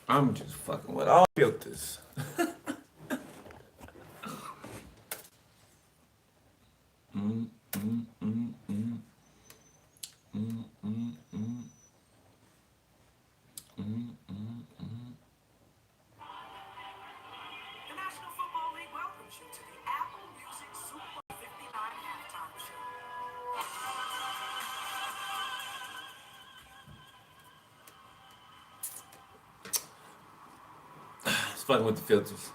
I'm just fucking with all filters. Mm, mm, mm, mm, mm, mm, mm, mm, mm, mm. The National Football League welcomes you to the Apple Music Super 59 halftime show. It's fucking with the filters.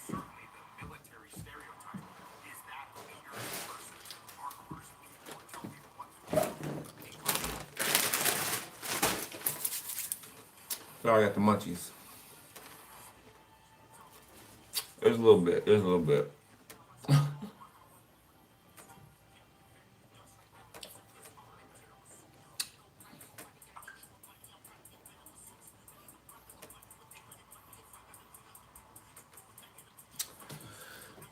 Certainly, the military stereotype is that of the arrogant person who mark orders of people and tell people what to do. Sorry, I got the munchies. There's a little bit. There's a little bit.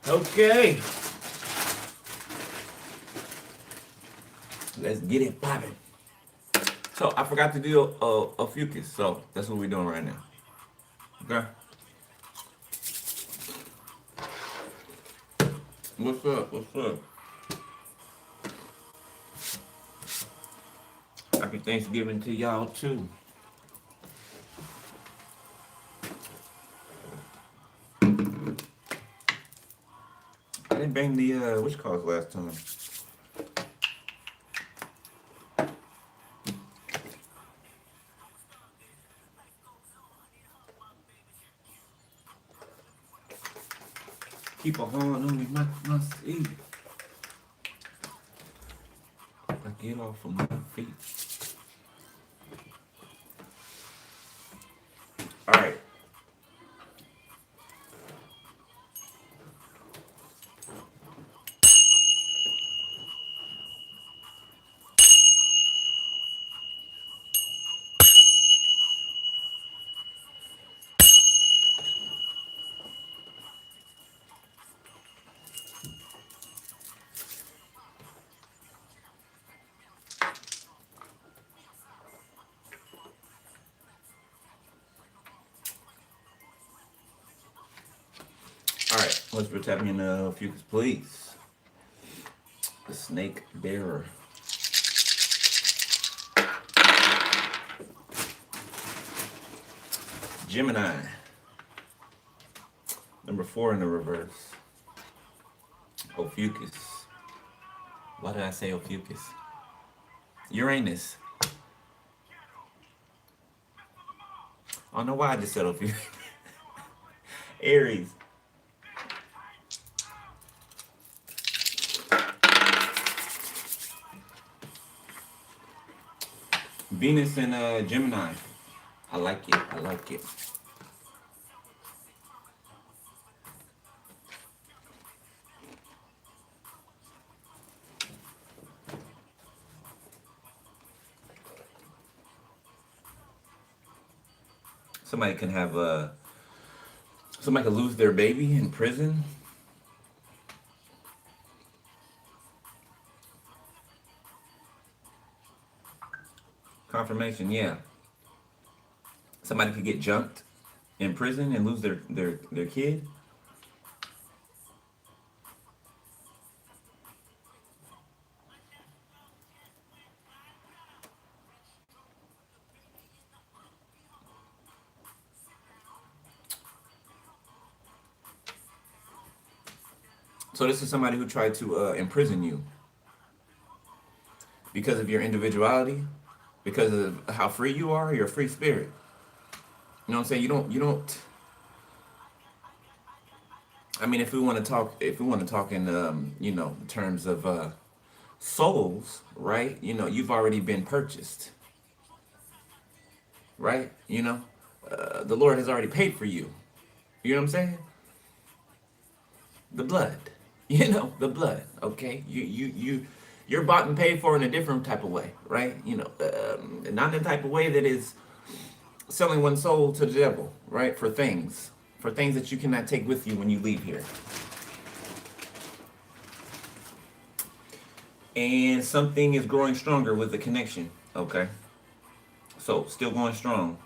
Okay. Let's get it popping. So I forgot to do a fucus, so that's what we're doing right now. Okay. What's up? What's up? Happy Thanksgiving to y'all too. I didn't bring the which calls last time. Keep a hold on me, my seat. I get off of my feet. All right. All right. Let's tap me in the fucus, please. The snake bearer. Gemini. Number 4 in the reverse. Ophiuchus. Why did I say Ophiuchus? Uranus. I don't know why I just said Ophiuchus. Aries. Venus and Gemini. I like it. I like it. Somebody can have somebody could lose their baby in prison. Confirmation, yeah. Somebody could get jumped in prison and lose their kid. So this is somebody who tried to imprison you because of your individuality, because of how free you are. You're a free spirit. You know what I'm saying? You don't. I mean, if we want to talk in, terms of souls, right? You've already been purchased, right? The Lord has already paid for you. You know what I'm saying? The blood, the blood. Okay, you're bought and paid for in a different type of way, right? Not in the type of way that is selling one's soul to the devil, right? For things, for things that you cannot take with you when you leave here. And something is growing stronger with the connection. Okay. So still going strong.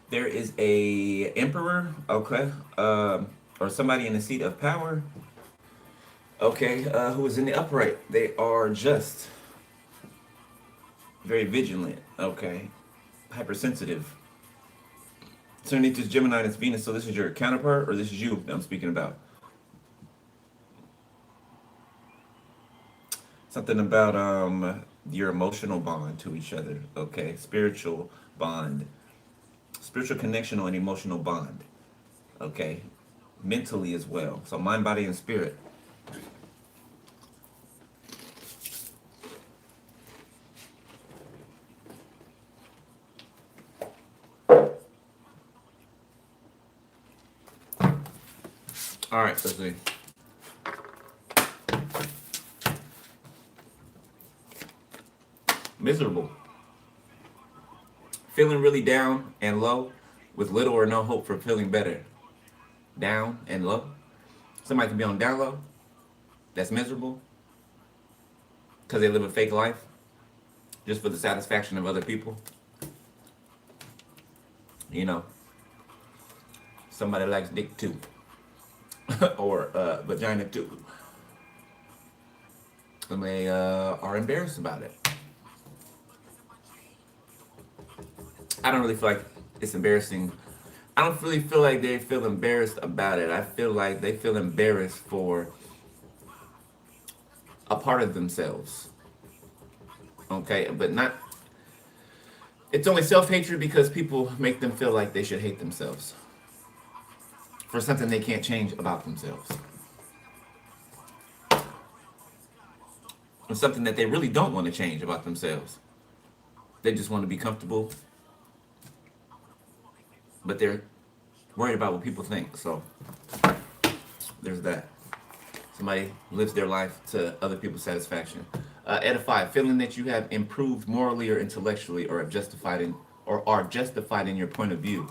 There is a emperor, okay, or somebody in the seat of power, okay, who is in the upright. They are just very vigilant, okay, hypersensitive. So underneath this Gemini, it's Venus. So this is your counterpart, or this is you that I'm speaking about. Something about your emotional bond to each other, okay, spiritual bond, spiritual connection or an emotional bond, okay, mentally as well. So mind, body, and spirit. All right, let's see. Miserable. Feeling really down and low with little or no hope for feeling better. Down and low. Somebody can be on down low. That's miserable. Because they live a fake life. Just for the satisfaction of other people. You know. Somebody likes dick too. Or vagina too. And they are embarrassed about it. I don't really feel like it's embarrassing. I don't really feel like they feel embarrassed about it. I feel like they feel embarrassed for a part of themselves. Okay, but not. It's only self-hatred because people make them feel like they should hate themselves for something they can't change about themselves. Or something that they really don't want to change about themselves. They just want to be comfortable. But they're worried about what people think. So there's that. Somebody lives their life to other people's satisfaction. Edify, feeling that you have improved morally or intellectually, or are justified in your point of view.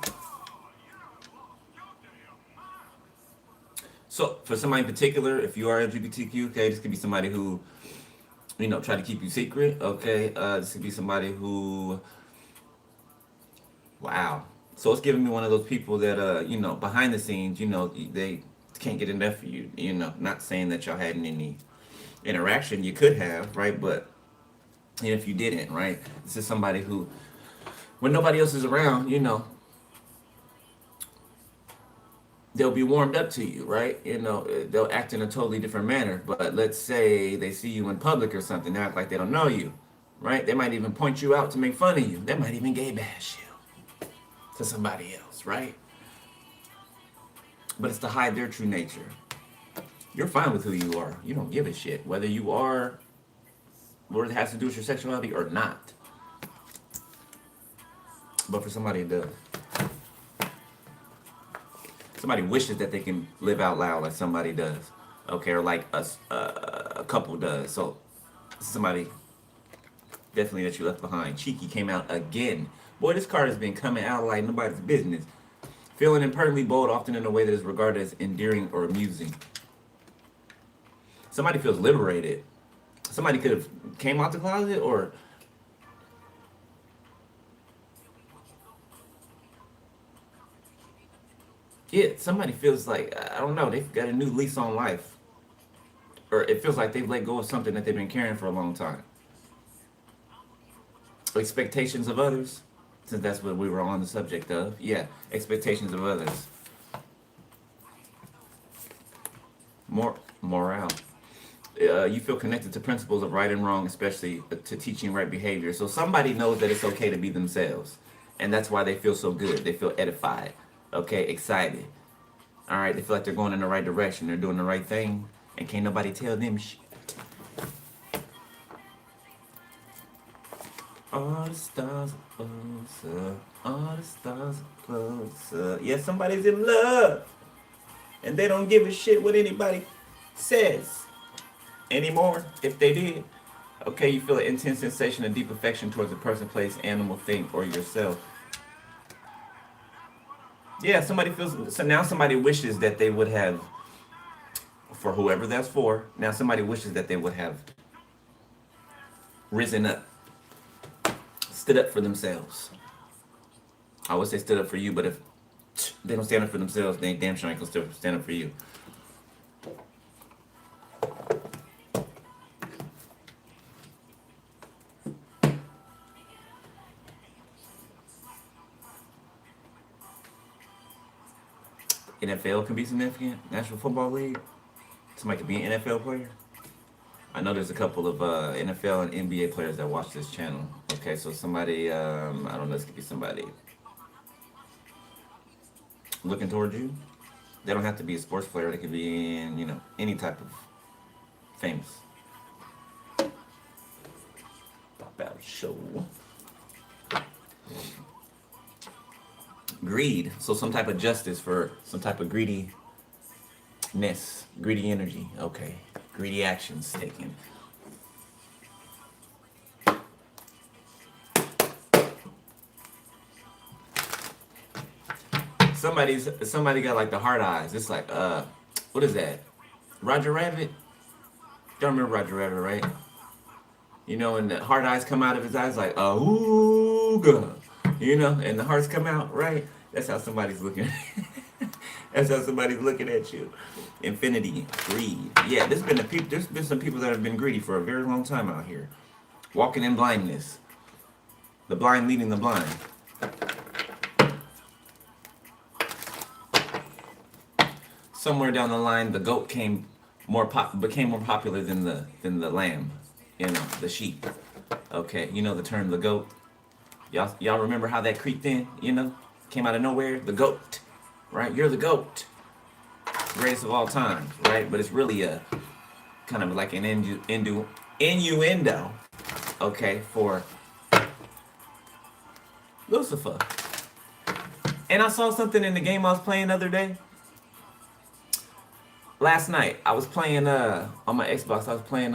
So for somebody in particular, if you are LGBTQ, okay, this could be somebody who, try to keep you secret. Okay, this could be somebody who, wow. So it's giving me one of those people that, behind the scenes, they can't get enough of you. Not saying that y'all had any interaction. You could have, right? But if you didn't, right? This is somebody who, when nobody else is around, they'll be warmed up to you, right? They'll act in a totally different manner. But let's say they see you in public or something, they act like they don't know you, right? They might even point you out to make fun of you. They might even gay bash you to somebody else, right? But it's to hide their true nature. You're fine with who you are. You don't give a shit whether you are, what it has to do with your sexuality or not. But for somebody it does. Somebody wishes that they can live out loud like somebody does, okay, or like a couple does. So somebody definitely that you left behind. Cheeky came out again. Boy, this card has been coming out like nobody's business. Feeling impertinently bold, often in a way that is regarded as endearing or amusing. Somebody feels liberated. Somebody could have came out the closet, or yeah, somebody feels like, I don't know, they've got a new lease on life. Or it feels like they've let go of something that they've been carrying for a long time. Expectations of others, since that's what we were on the subject of. Yeah, expectations of others. Morale. You feel connected to principles of right and wrong, especially to teaching right behavior. So somebody knows that it's okay to be themselves. And that's why they feel so good. They feel edified. Okay, excited. All right, they feel like they're going in the right direction. They're doing the right thing. And can't nobody tell them shit. All the stars are closer. All the stars are closer. Yeah, somebody's in love. And they don't give a shit what anybody says anymore. If they did, Okay, you feel an intense sensation of deep affection towards a person, place, animal, thing, or yourself. Yeah, somebody feels. So now somebody wishes that they would have, for whoever that's for. Now somebody wishes that they would have risen up, stood up for themselves. I would say stood up for you, but if they don't stand up for themselves, they ain't damn sure ain't gonna still stand up for you. NFL can be significant. National Football League. Somebody could be an NFL player. I know there's a couple of NFL and NBA players that watch this channel. Okay, so somebody, I don't know, this could be somebody looking towards you. They don't have to be a sports player. They could be in, any type of famous. About show. Greed. So some type of justice for some type of greediness, greedy energy. Okay, greedy actions taken. Somebody got like the hard eyes. It's like what is that? Roger Rabbit. Don't remember Roger Rabbit, right? And the hard eyes come out of his eyes like ooga, and the hearts come out, right? That's how somebody's looking. That's how somebody's looking at you. Infinity, greed. Yeah, there's been some people that have been greedy for a very long time out here, walking in blindness. The blind leading the blind. Somewhere down the line, the goat became more popular than the lamb, the sheep. Okay, the term the goat. Y'all remember how that creeped in? Came out of nowhere. The goat, right? You're the goat, greatest of all time, right? But it's really a kind of like an innuendo, okay, for Lucifer. And I saw something in the game I was playing the other day. Last night, I was playing on my Xbox. I was playing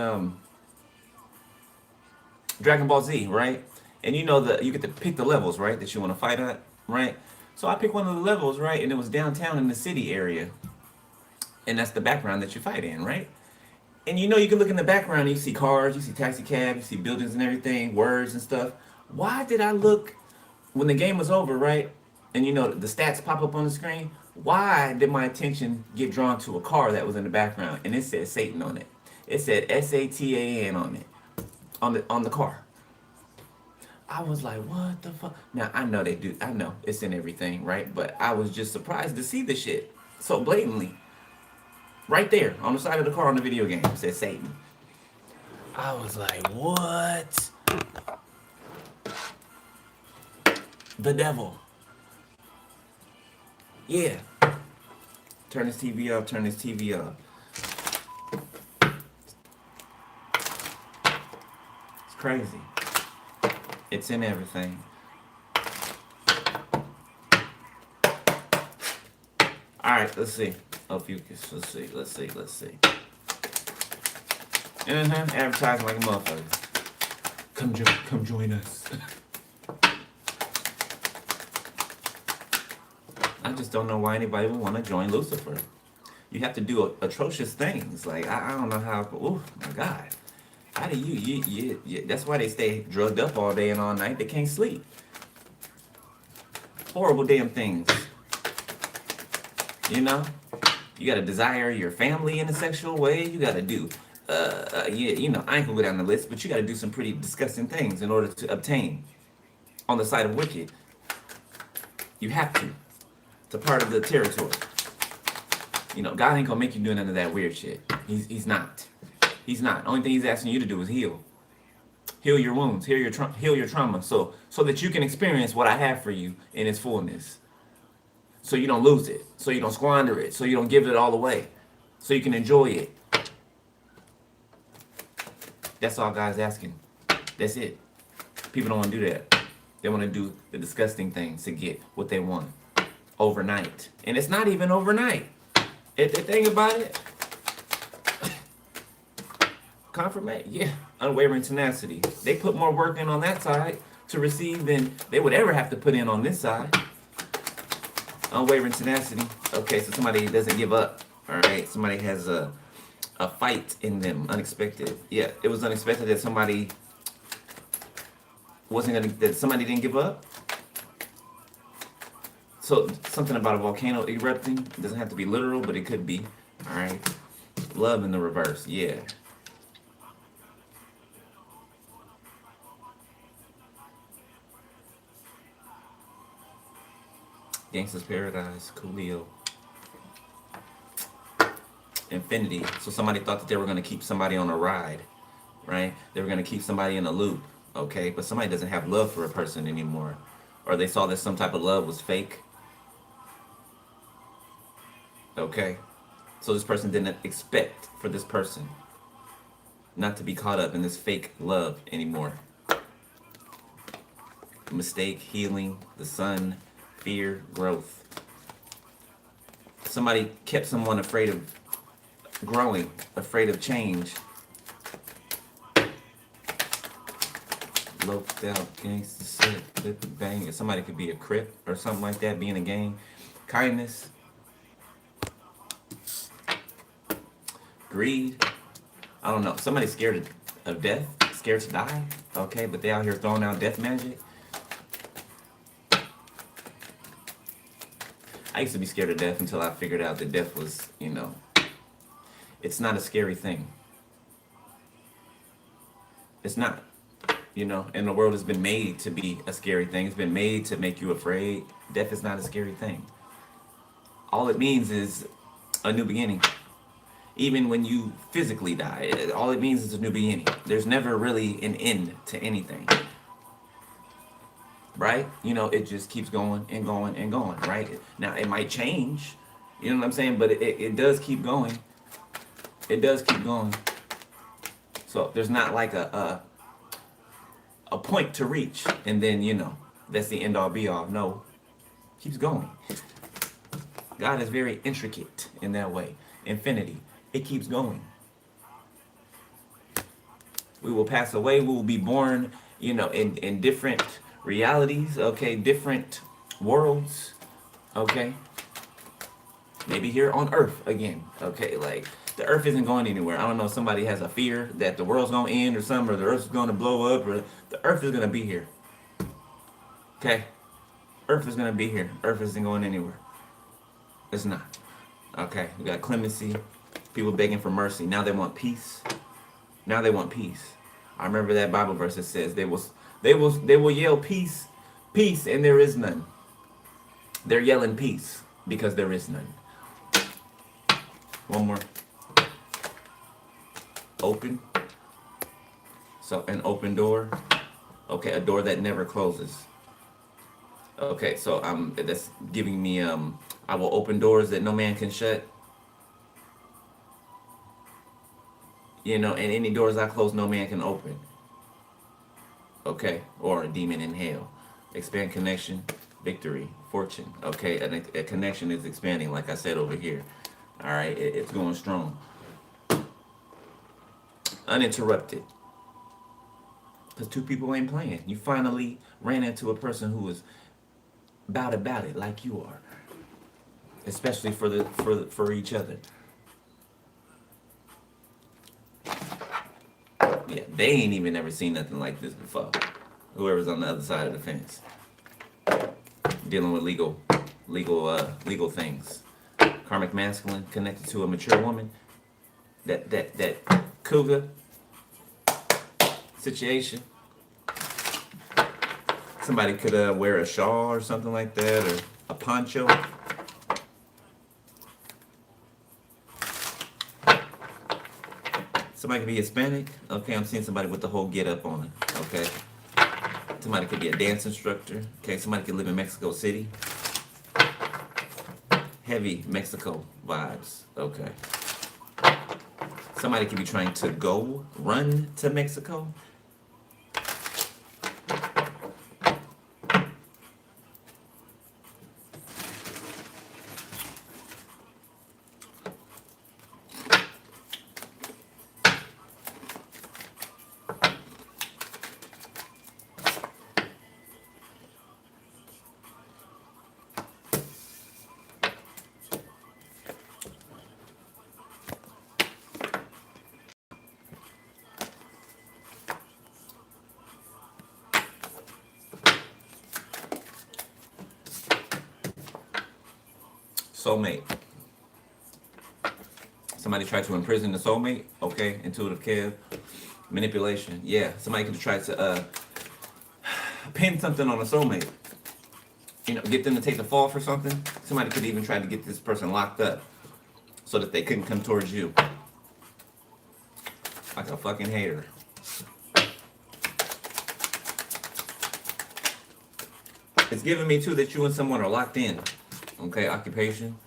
Dragon Ball Z, right? And you get to pick the levels, right, that you want to fight at, right? So I picked one of the levels, right, and it was downtown in the city area, and that's the background that you fight in, right? And you can look in the background and you see cars, you see taxi cabs, you see buildings and everything, words and stuff. Why did I look when the game was over, right? And the stats pop up on the screen. Why did my attention get drawn to a car that was in the background and it said Satan on it? It said Satan on it, on the car. I was like, what the fuck? Now I know they do. I know it's in everything, right? But I was just surprised to see the shit so blatantly, right there on the side of the car on the video game. It said Satan. I was like, what? The devil. Yeah. Turn this TV up, turn this TV up. It's crazy. It's in everything. Alright, let's see. Ophiuchus, let's see. Advertising like a motherfucker. Come join us. I just don't know why anybody would want to join Lucifer. You have to do atrocious things. Like, I don't know how. Oh, my God. How do you that's why they stay drugged up all day and all night. They can't sleep. Horrible damn things. You got to desire your family in a sexual way. You got to do, I ain't gonna go down the list, but you got to do some pretty disgusting things in order to obtain on the side of wicked. You have to. It's a part of the territory. God ain't gonna make you do none of that weird shit. He's not. He's not. Only thing he's asking you to do is heal. Heal your wounds. Heal your trauma. So that you can experience what I have for you in its fullness. So you don't lose it. So you don't squander it. So you don't give it all away. So you can enjoy it. That's all God's asking. That's it. People don't want to do that. They want to do the disgusting things to get what they want overnight. And it's not even overnight. If they think about it, Confirmation, yeah. Unwavering tenacity. They put more work in on that side to receive than they would ever have to put in on this side. Unwavering tenacity. Okay, so somebody doesn't give up. All right, somebody has a fight in them. Unexpected. Yeah, it was unexpected that somebody that somebody didn't give up. So something about a volcano erupting. It doesn't have to be literal, but it could be. All right. Love in the reverse. Yeah. Gangsta's Paradise. Coolio. Infinity. So somebody thought that they were going to keep somebody on a ride, right? They were going to keep somebody in a loop, okay? But somebody doesn't have love for a person anymore. Or they saw that some type of love was fake, okay? So this person didn't expect for this person not to be caught up in this fake love anymore. Mistake, healing, the sun, fear, growth. Somebody kept someone afraid of growing, afraid of change. Loped out, gangster shit, flip and bang. Somebody could be a crip or something like that, be in a gang. Kindness. Greed. I don't know. Somebody's scared of death, scared to die. Okay, but they out here throwing out death magic. I used to be scared of death until I figured out that death was, it's not a scary thing. It's not. And the world has been made to be a scary thing. It's been made to make you afraid. Death is not a scary thing. All it means is a new beginning. Even when you physically die, all it means is a new beginning. There's never really an end to anything. Right? It just keeps going and going and going, right? Now, it might change. You know what I'm saying? But it does keep going. It does keep going. So there's not like a point to reach, and then that's the end all be all. No, keeps going. God is very intricate in that way. Infinity, it keeps going. We will pass away. We will be born, in different realities. Okay, different worlds. Okay, maybe here on Earth again. Okay, like the Earth isn't going anywhere. I don't know. Somebody has a fear that the world's gonna end or something, or the Earth's gonna blow up, or the Earth is gonna be here. Okay, Earth is gonna be here. Earth isn't going anywhere. It's not. Okay, we got clemency. People begging for mercy. Now they want peace. Now they want peace. I remember that Bible verse that says they will yell peace, peace, and there is none. They're yelling peace because there is none. One more. Open. So an open door. Okay, a door that never closes. Okay, so that's giving me I will open doors that no man can shut. And any doors I close, no man can open. Okay, or a demon in hell. Expand connection, victory, fortune. Okay, a connection is expanding, like I said over here. All right, it's going strong. Uninterrupted. Because two people ain't playing. You finally ran into a person who was about it like you are. Especially for each other. Yeah, they ain't even ever seen nothing like this before. Whoever's on the other side of the fence. Dealing with legal things. Karmic masculine connected to a mature woman. That cougar situation. Somebody could wear a shawl or something like that, or a poncho. Somebody could be Hispanic. Okay, I'm seeing somebody with the whole get up on. Okay. Somebody could be a dance instructor. Okay, somebody could live in Mexico City. Heavy Mexico vibes. Okay. Somebody could be trying to run to Mexico. Soulmate. Somebody tried to imprison the soulmate. Okay, intuitive Kev. Manipulation. Yeah, somebody could try to pin something on a soulmate. You know, get them to take the fall for something. Somebody could even try to get this person locked up so that they couldn't come towards you. Like a fucking hater. It's giving me too that you and someone are locked in. Okay, occupation.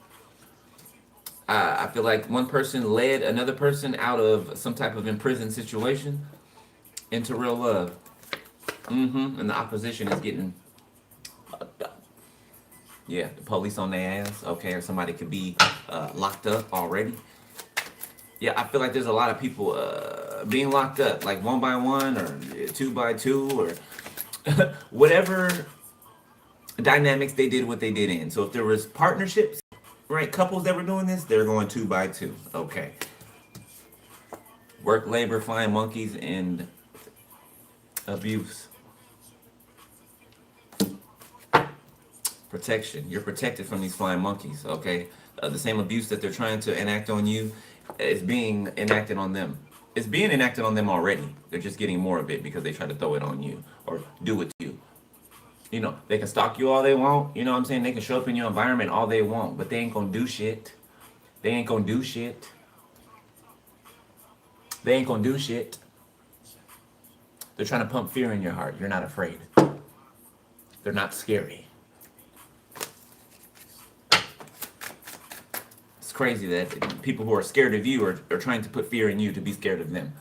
I feel like one person led another person out of some type of imprisoned situation into real love. And the opposition is getting fucked up. Yeah, the police on their ass. Okay, or somebody could be locked up already. Yeah, I feel like there's a lot of people being locked up, like 1 by 1 or 2 by 2 or whatever dynamics they did what they did in. So if there was partnerships, right, couples that were doing this, they're going 2 by 2. Okay. Work, labor, flying monkeys, and abuse. Protection. You're protected from these flying monkeys, okay? The same abuse that they're trying to enact on you is being enacted on them. It's being enacted on them already. They're just getting more of it because they try to throw it on you or do it to you. You know, they can stalk you all they want. You know what I'm saying? They can show up in your environment all they want, but they ain't gonna do shit. They ain't gonna do shit. They ain't gonna do shit. They're trying to pump fear in your heart. You're not afraid. They're not scary. It's crazy that people who are scared of you are trying to put fear in you to be scared of them.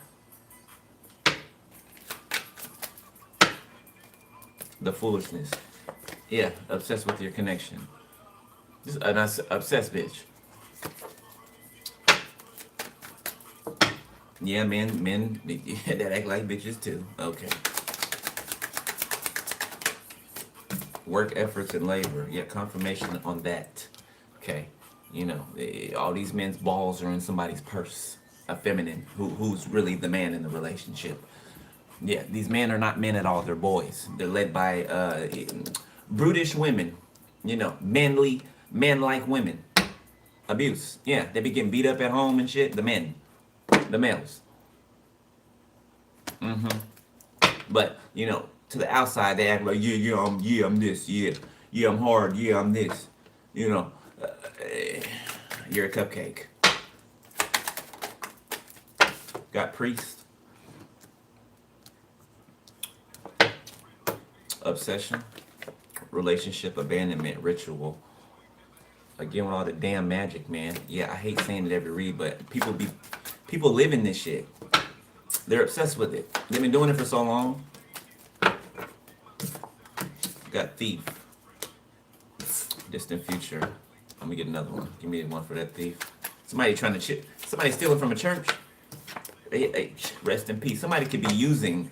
The foolishness. Yeah, obsessed with your connection. Just an obsessed bitch. Yeah, men that act like bitches too. Okay. Work efforts and labor. Yeah, confirmation on that. Okay. You know, all these men's balls are in somebody's purse. A feminine who's really the man in the relationship. Yeah, these men are not men at all. They're boys. They're led by brutish women. You know, man-like women. Abuse. Yeah, they be getting beat up at home and shit. The men. The males. But, you know, to the outside, they act like, I'm this. Yeah, I'm hard. Yeah, I'm this. You know, you're a cupcake. Got priest. Obsession, relationship, abandonment, ritual. Again with all the damn magic, man. Yeah, I hate saying it every read, but people live in this shit. They're obsessed with it. They've been doing it for so long. Got thief. Distant future. Let me get another one. Give me one for that thief. Somebody trying to chip. Somebody stealing from a church. Hey, rest in peace. Somebody could be using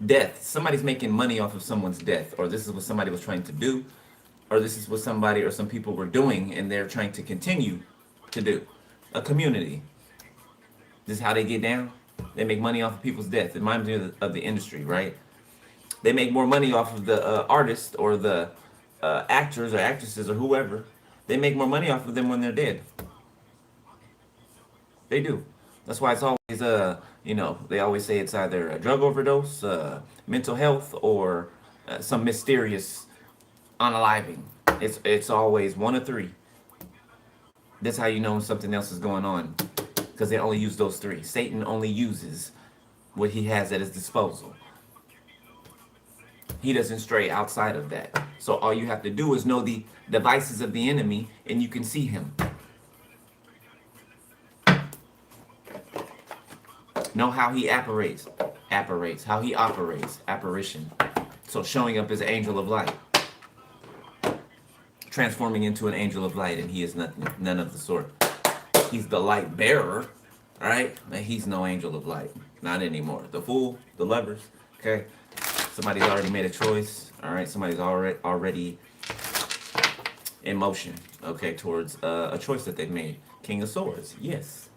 death. Somebody's making money off of someone's death, or this is what somebody was trying to do, or this is what somebody or some people were doing and they're trying to continue to do. A community. This is how they get down. They make money off of people's death. It reminds me of the industry, right? They make more money off of the artists or the actors or actresses or whoever. They make more money off of them when they're dead. They do. That's why it's always, you know, they always say it's either a drug overdose, mental health, or some mysterious unaliving. It's always one of three. That's how you know something else is going on, because they only use those three. Satan only uses what he has at his disposal. He doesn't stray outside of that. So all you have to do is know the devices of the enemy, and you can see him. Know how he apparates, how he operates, apparition. So showing up as an angel of light, transforming into an angel of light, and he is nothing, none of the sort. He's the light bearer, right? But he's no angel of light, not anymore. The fool, the lovers, okay? Somebody's already made a choice, all right? Somebody's already in motion, okay, towards a choice that they've made. King of Swords, yes.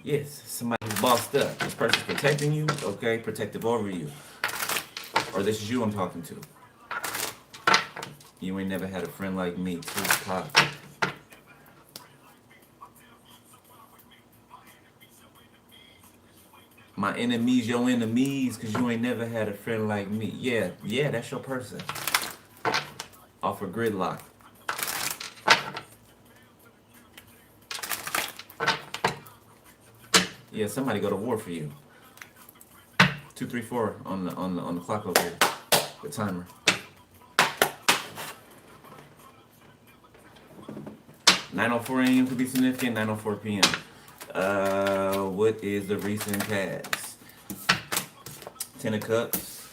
Yes, somebody who's bossed up. This person's protecting you, okay? Protective over you. Or this is you I'm talking to. You ain't never had a friend like me. Tupac. My enemies, your enemies, cause you ain't never had a friend like me. Yeah, yeah, that's your person. Off of gridlock. Yeah, somebody go to war for you. 234 on the clock over here. The timer. 9:04 a.m. could be significant. 9:04 p.m. What is the recent past? 10 of Cups.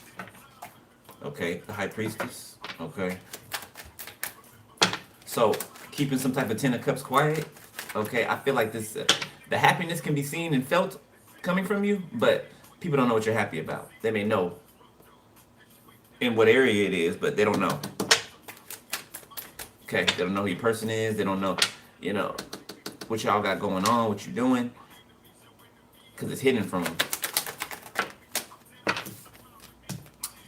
Okay, the High Priestess. Okay. So keeping some type of 10 of Cups quiet. Okay, I feel like this. The happiness can be seen and felt coming from you, but people don't know what you're happy about. They may know in what area it is, but they don't know. Okay, they don't know who your person is. They don't know, you know, what y'all got going on, what you're doing, because it's hidden from them.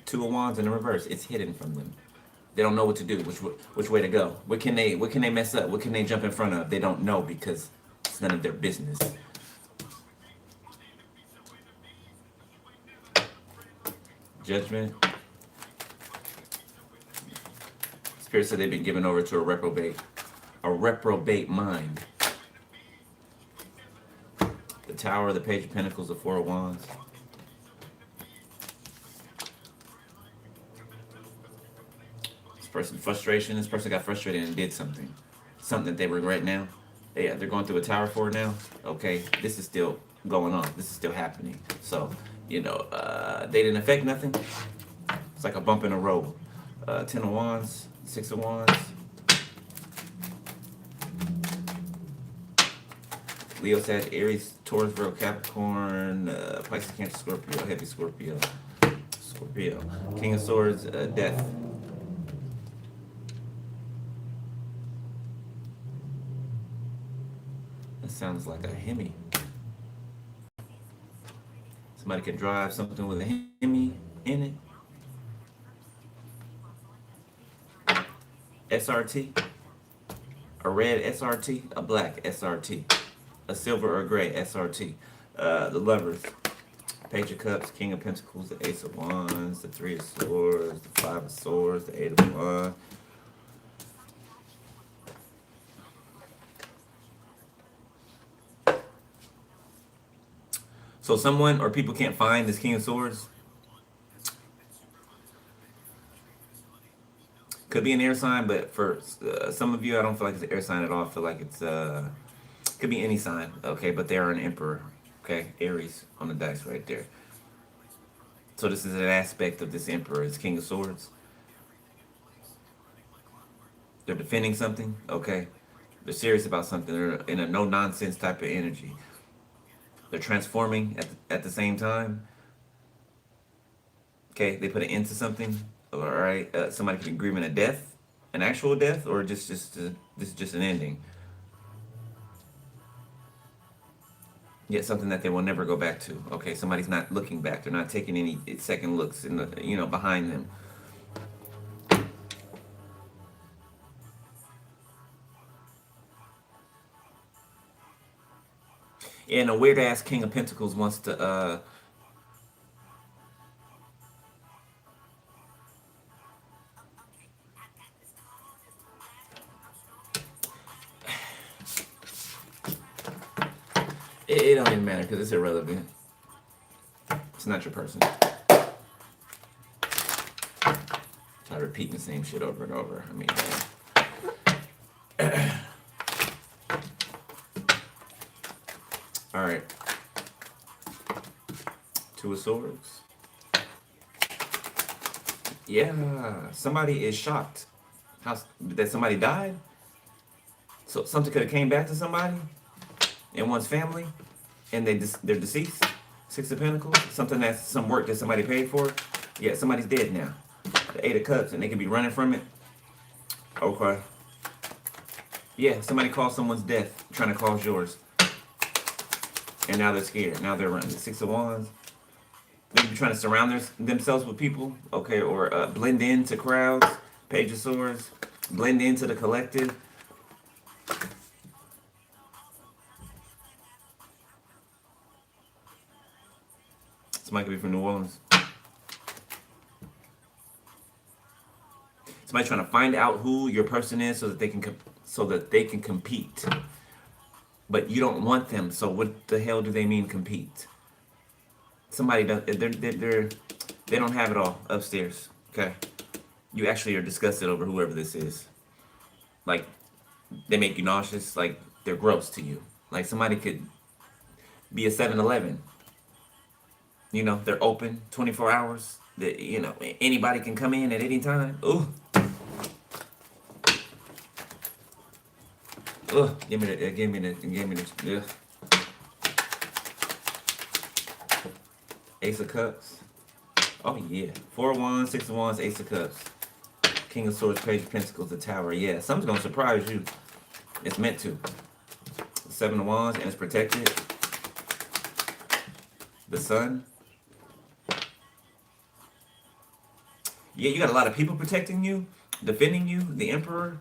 2 of Wands in the reverse. It's hidden from them. They don't know what to do, which way to go. What can they mess up? What can they jump in front of? They don't know because it's none of their business. Judgment. Spirit said they've been given over to a reprobate mind. The Tower, the Page of Pentacles, the 4 of Wands. This person frustration. This person got frustrated and did something that they regret now. Yeah, they're going through a Tower 4 now. Okay, this is still going on. This is still happening. So, you know, they didn't affect nothing. It's like a bump in the road. 10 of Wands, 6 of Wands. Leo, Sag, Aries, Taurus, Virgo, Capricorn, Pisces, Cancer, Scorpio, Heavy Scorpio. King of Swords, Death. That sounds like a Hemi. Somebody could drive something with a Hemi in it. SRT. A red SRT, a black SRT. A silver or gray SRT. The Lovers. Page of Cups, King of Pentacles, the Ace of Wands, the 3 of Swords, the 5 of Swords, the 8 of Wands. So someone or people can't find this King of Swords. Could be an air sign, but for some of you, I don't feel like it's an air sign at all. I feel like it's could be any sign, okay? But they are an emperor, okay? Aries on the dice right there. So this is an aspect of this emperor. It's King of Swords. They're defending something, okay? They're serious about something. They're in a no-nonsense type of energy. They're transforming at the same time. Okay, they put an end to something. All right, somebody could agree on a death, an actual death, or this is just an ending. Yet something that they will never go back to. Okay, somebody's not looking back. They're not taking any second looks in the behind them. And a weird ass King of Pentacles wants to it don't even matter because it's irrelevant. It's not your person. Try repeating the same shit over and over. I mean, all right. 2 of Swords. Yeah, somebody is shocked. That somebody died? So something could have came back to somebody in one's family, and they're deceased. 6 of Pentacles. Something that's some work that somebody paid for. Yeah, somebody's dead now. The 8 of Cups, and they could be running from it. Okay. Yeah, somebody caused someone's death, trying to cause yours. And now they're scared. Now they're running. The 6 of Wands. Maybe trying to surround themselves with people, okay, or blend into crowds. Page of Swords, blend into the collective. Somebody could be from New Orleans. Somebody trying to find out who your person is so that they can compete. But you don't want them. So what the hell do they mean compete? Somebody does. They don't have it all upstairs. Okay, you actually are disgusted over whoever this is. Like they make you nauseous. Like they're gross to you. Like somebody could be a 7-Eleven. You know, they're open 24 hours. You know, anybody can come in at any time. Ooh. Ugh, give me the. Ugh. Ace of Cups. Oh yeah, 4 of Wands, 6 of Wands, Ace of Cups, King of Swords, Page of Pentacles, the Tower. Yeah, something's gonna surprise you. It's meant to. 7 of Wands, and it's protected. The Sun. Yeah, you got a lot of people protecting you, defending you. The Emperor.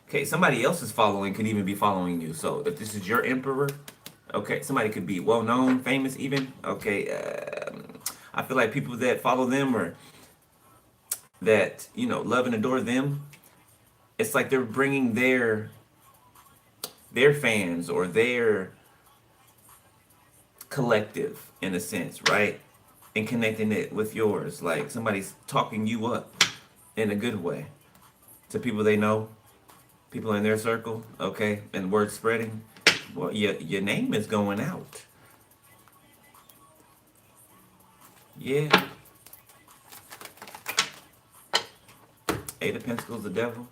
Okay, somebody else is following, could even be following you. So if this is your Emperor, okay, somebody could be well known, famous even. Okay, I feel like people that follow them or that, you know, love and adore them, it's like they're bringing their fans or their collective in a sense, right? And connecting it with yours. Like somebody's talking you up in a good way to people they know, people in their circle, okay, and word spreading. Well, your name is going out. Yeah. 8 of Pentacles, the Devil.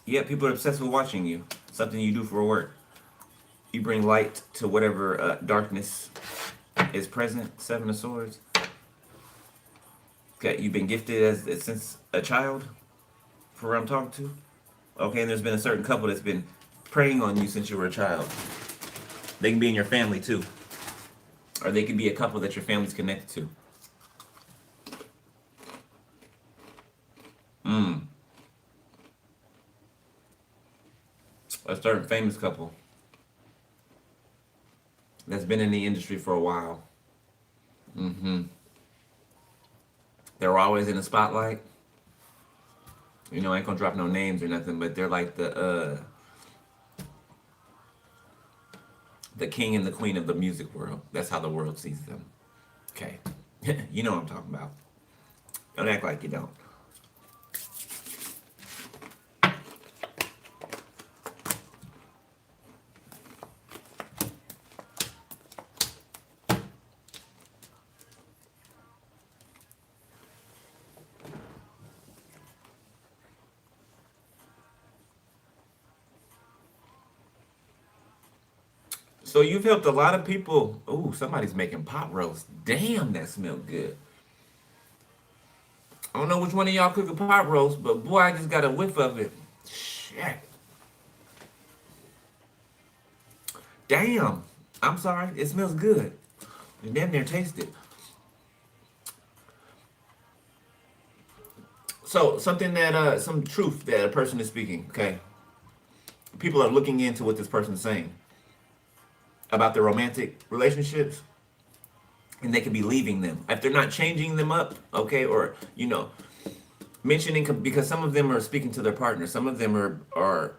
Yeah, people are obsessed with watching you. Something you do for work. You bring light to whatever darkness is present. 7 of Swords. Okay, you've been gifted as since a child, for what I'm talking to. Okay, and there's been a certain couple that's been preying on you since you were a child. They can be in your family too. Or they could be a couple that your family's connected to. A certain famous couple that's been in the industry for a while. They're always in the spotlight. You know, I ain't gonna drop no names or nothing, but they're like the king and the queen of the music world. That's how the world sees them. Okay. You know what I'm talking about. Don't act like you don't. So you've helped a lot of people. Ooh, somebody's making pot roast. Damn, that smelled good. I don't know which one of y'all cook a pot roast, but boy, I just got a whiff of it. Shit. Damn. I'm sorry. It smells good. You damn near taste it. So something that some truth that a person is speaking. Okay. People are looking into what this person's saying about their romantic relationships, and they could be leaving them if they're not changing them up, okay, or you know, mentioning, because some of them are speaking to their partners, some of them are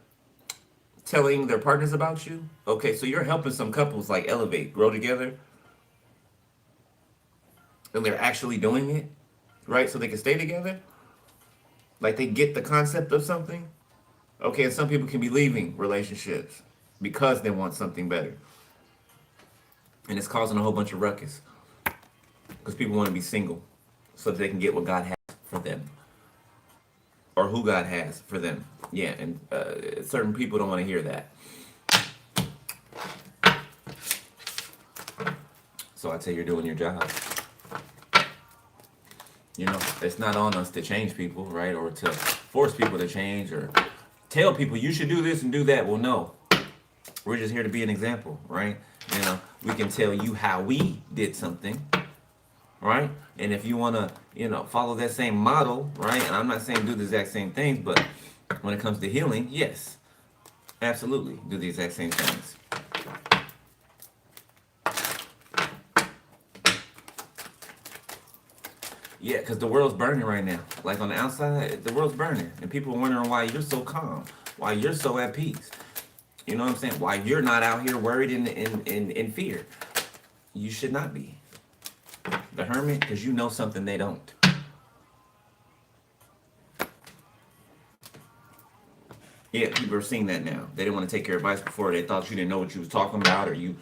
telling their partners about you, okay, so you're helping some couples like elevate, grow together, and they're actually doing it, right, so they can stay together, like they get the concept of something, okay, and some people can be leaving relationships because they want something better. And it's causing a whole bunch of ruckus. Because people want to be single so that they can get what God has for them. Or who God has for them. Yeah, and certain people don't want to hear that. So I tell you, you're doing your job. You know, it's not on us to change people, right? Or to force people to change or tell people you should do this and do that. Well, no. We're just here to be an example, right? You know, we can tell you how we did something, right? And if you want to, you know, follow that same model, right? And I'm not saying do the exact same things, but when it comes to healing, yes, absolutely, do the exact same things. Yeah, because the world's burning right now. Like on the outside, the world's burning, and people are wondering why you're so calm, why you're so at peace. You know what I'm saying? Why you're not out here worried in fear. You should not be. The hermit, because you know something they don't. Yeah, people are seeing that now. They didn't want to take your advice before. They thought you didn't know what you was talking about, or you,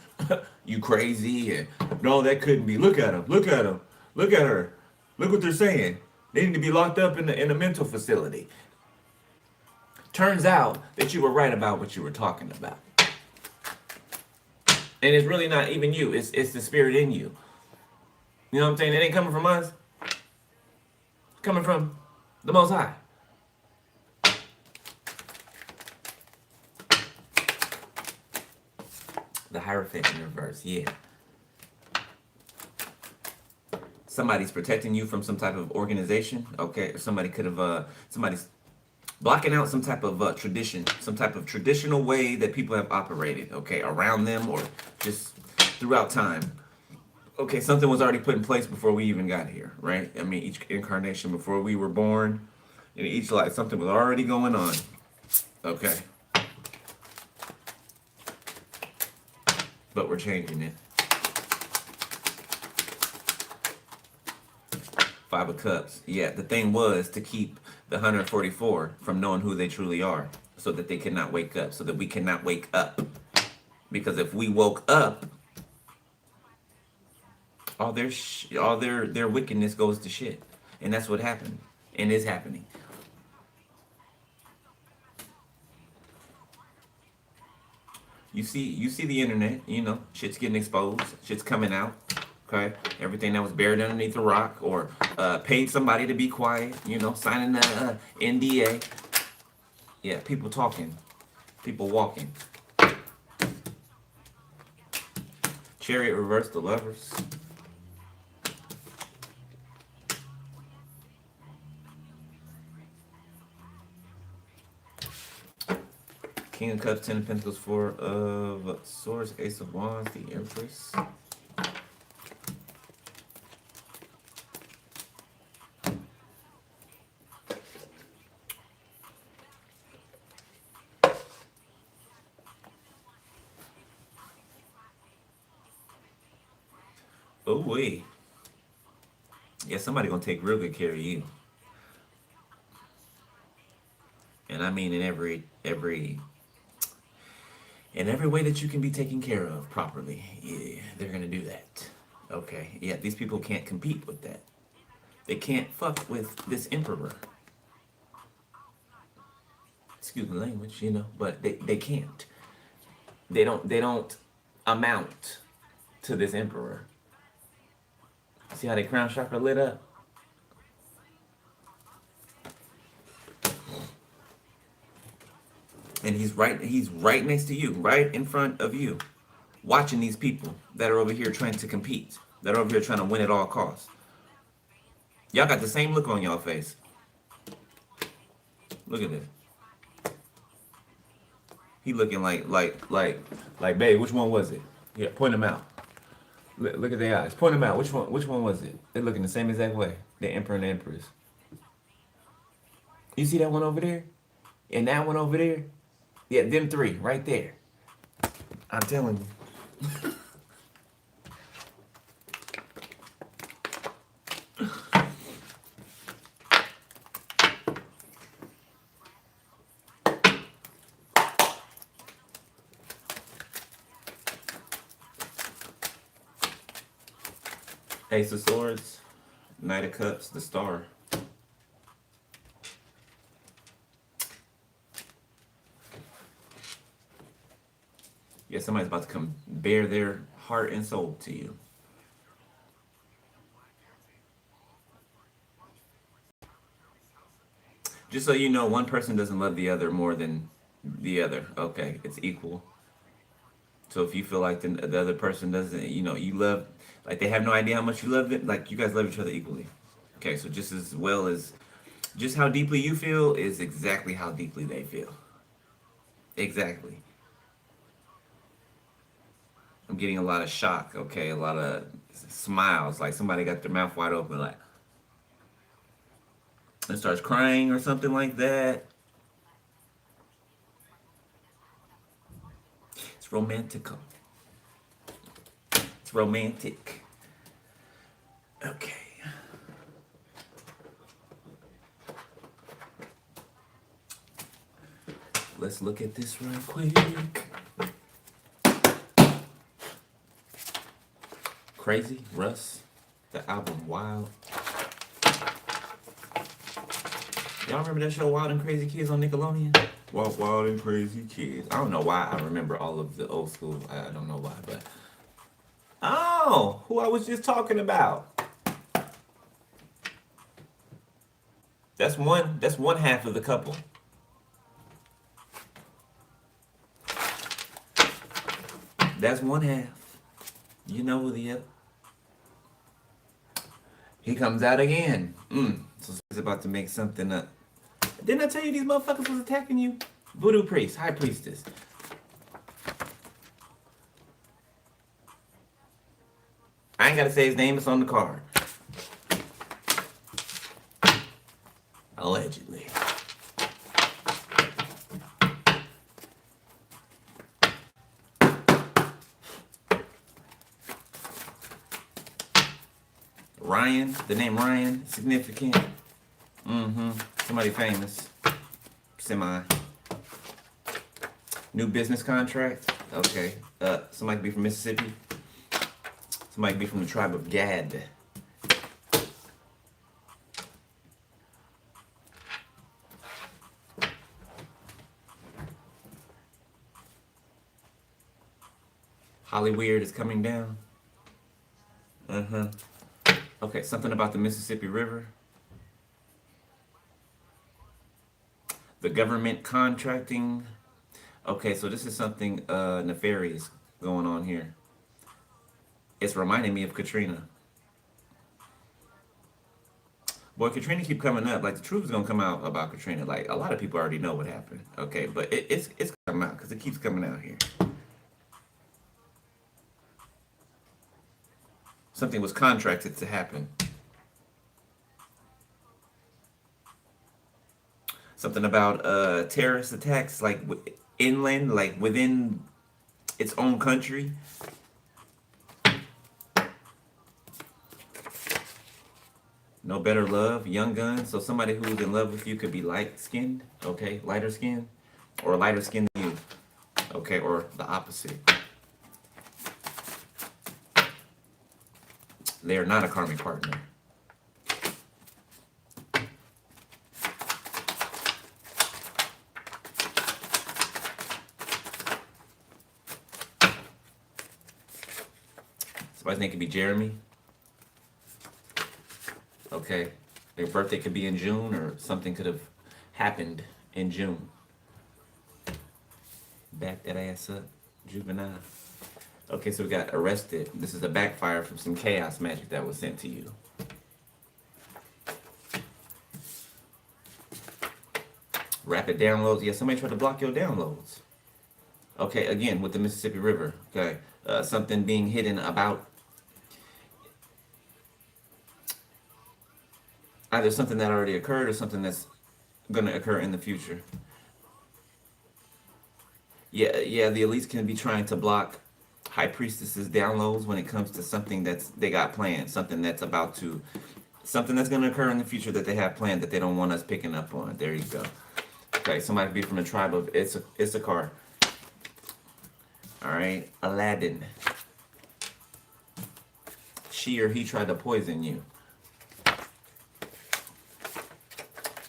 you crazy. And no, that couldn't be. Look at them. Look at them. Look at her. Look what they're saying. They need to be locked up in a mental facility. Turns out that you were right about what you were talking about, and it's really not even you. It's the spirit in you. You know what I'm saying? It ain't coming from us. It's coming from the Most High. The Hierophant in reverse. Yeah. Somebody's protecting you from some type of organization. Okay, or somebody could have somebody's blocking out some type of tradition, some type of traditional way that people have operated. Okay, around them or just throughout time. Okay, something was already put in place before we even got here, right? I mean, each incarnation before we were born, in each life, something was already going on. Okay, but we're changing it. Five of Cups. Yeah, the thing was to keep the 144 from knowing who they truly are, so that they cannot wake up, so that we cannot wake up. Because if we woke up, all their wickedness goes to shit, and that's what happened and is happening. You see the internet. You know, shit's getting exposed. Shit's coming out. Okay, everything that was buried underneath a rock or paid somebody to be quiet. You know, signing the NDA. Yeah, people talking, people walking. Chariot reverse, the lovers. King of Cups, Ten of Pentacles, Four of Swords, Ace of Wands, the Empress. Oh wait. Yeah, somebody gonna take real good care of you. And I mean in every way that you can be taken care of properly. Yeah, they're gonna do that. Okay. Yeah, these people can't compete with that. They can't fuck with this emperor. Excuse the language, you know, but they can't. They don't amount to this emperor. See how the crown chakra lit up? And he's right next to you, right in front of you, watching these people that are over here trying to compete, that are over here trying to win at all costs. Y'all got the same look on y'all face. Look at this. He looking like babe, which one was it? Yeah, point them out. Look at their eyes. Point them out. Which one was it? They're looking the same exact way. The emperor and the empress. You see that one over there? And that one over there? Yeah, them three right there. I'm telling you. Ace of Swords, Knight of Cups, the Star. Yeah, somebody's about to come bare their heart and soul to you. Just so you know, one person doesn't love the other more than the other. Okay, it's equal. So if you feel like the other person doesn't, you know, you love, like they have no idea how much you love it, like you guys love each other equally. Okay, so just as well as, just how deeply you feel is exactly how deeply they feel. Exactly. I'm getting a lot of shock, okay, a lot of smiles, like somebody got their mouth wide open, like, and starts crying or something like that. It's romantical. It's romantic. Okay. Let's look at this real quick. Crazy, Russ, the album Wild. Y'all remember that show Wild and Crazy Kids on Nickelodeon? Wild and Crazy Kids. I don't know why I remember all of the old school. I don't know why, but. Oh, who I was just talking about. That's one half of the couple. That's one half. You know who the other. He comes out again. So he's about to make something up. Didn't I tell you these motherfuckers was attacking you? Voodoo priest, high priestess. I ain't gotta say his name, it's on the card. Allegedly. Ryan, the name Ryan, significant. Somebody famous. Semi. New business contract. Okay. Somebody could be from Mississippi. Somebody could be from the tribe of Gad. Hollyweird is coming down. Okay, something about the Mississippi River. The government contracting. Okay, so this is something nefarious going on here. It's reminding me of Katrina. Boy, Katrina keep coming up. Like, the truth is gonna come out about Katrina. Like, a lot of people already know what happened. Okay, but it's coming out because it keeps coming out here. Something was contracted to happen. Something about terrorist attacks, like inland, like within its own country. No better love, young gun. So somebody who's in love with you could be light skinned, okay, lighter skinned, or lighter skinned than you, okay, or the opposite. They are not a karmic partner. Somebody's name could be Jeremy. Okay. Their birthday could be in June, or something could have happened in June. Back that ass up, juvenile. Okay, so we got arrested. This is a backfire from some chaos magic that was sent to you. Rapid downloads. Yeah, somebody tried to block your downloads. Okay, again, with the Mississippi River. Okay, something being hidden about either something that already occurred or something that's going to occur in the future. Yeah, the elites can be trying to block High Priestess's downloads when it comes to something that's they got planned, something that's about to, something that's going to occur in the future that they have planned that they don't want us picking up on. There you go. Okay, somebody be from the tribe of Issachar. All right, Aladdin. She or he tried to poison you.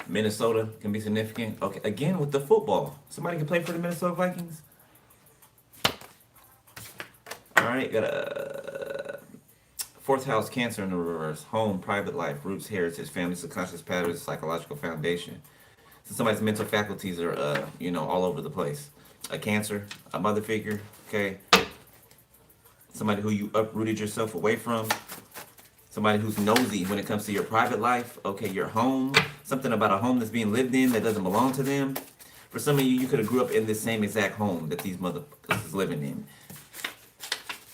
Minnesota can be significant. Okay, again with the football. Somebody can play for the Minnesota Vikings. All right, got a fourth house Cancer in the reverse. Home, private life, roots, heritage, family, subconscious patterns, psychological foundation. So somebody's mental faculties are, all over the place. A Cancer, a mother figure, okay. Somebody who you uprooted yourself away from. Somebody who's nosy when it comes to your private life, okay, your home, something about a home that's being lived in that doesn't belong to them. For some of you, you could have grew up in this same exact home that these motherfuckers is living in.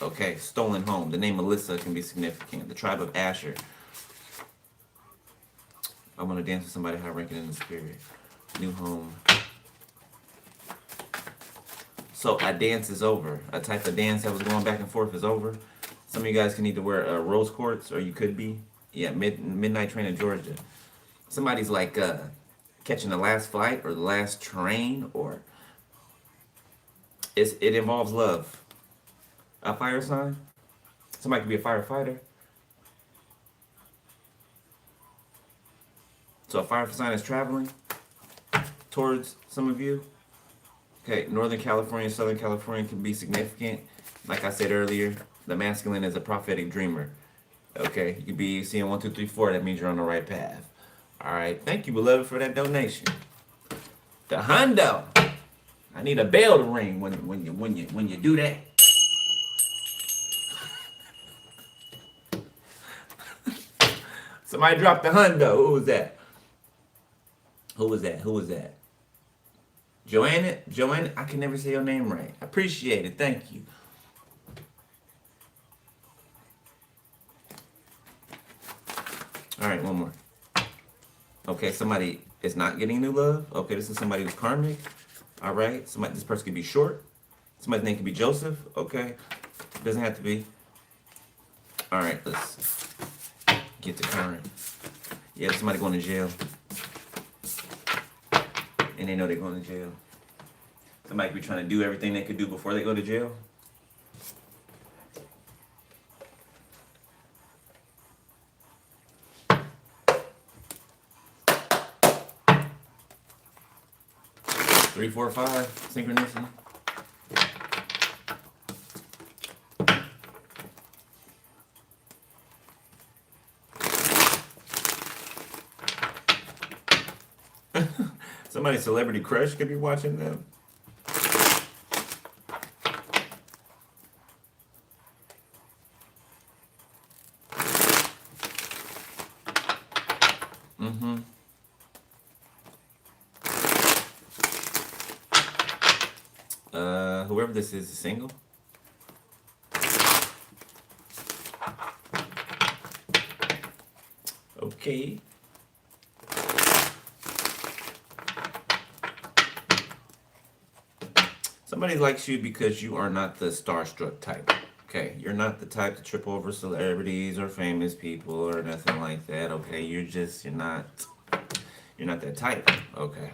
Okay, stolen home. The name Melissa can be significant. The tribe of Asher. I want to dance with somebody high ranking in the spirit. New home. So a dance is over. A type of dance that was going back and forth is over. Some of you guys can either wear rose quartz, or you could be, yeah, midnight train in Georgia. Somebody's like catching the last flight or the last train, or it involves love. A fire sign. Somebody could be a firefighter. So a fire sign is traveling towards some of you. Okay, Northern California, Southern California can be significant. Like I said earlier, the masculine is a prophetic dreamer. Okay, you could be seeing 1, 2, 3, 4. That means you're on the right path. All right, thank you, beloved, for that donation. The hundo. I need a bell to ring when you do that. Somebody dropped the hundo. Who was that? Who was that? Who was that? Joanna? Joanna? I can never say your name right. I appreciate it. Thank you. All right, one more. Okay, somebody is not getting new love. Okay, this is somebody who's karmic. All right, this person could be short. Somebody's name could be Joseph. Okay, doesn't have to be. All right, let's get to current. Yeah, somebody going to jail. And they know they're going to jail. Somebody could be trying to do everything they could do before they go to jail. Three, 4, 5, synchronicity. Somebody's celebrity crush could be watching them. Whoever this is single. Okay. Somebody likes you because you are not the starstruck type. Okay, you're not the type to trip over celebrities or famous people or nothing like that. Okay, you're not that type. Okay.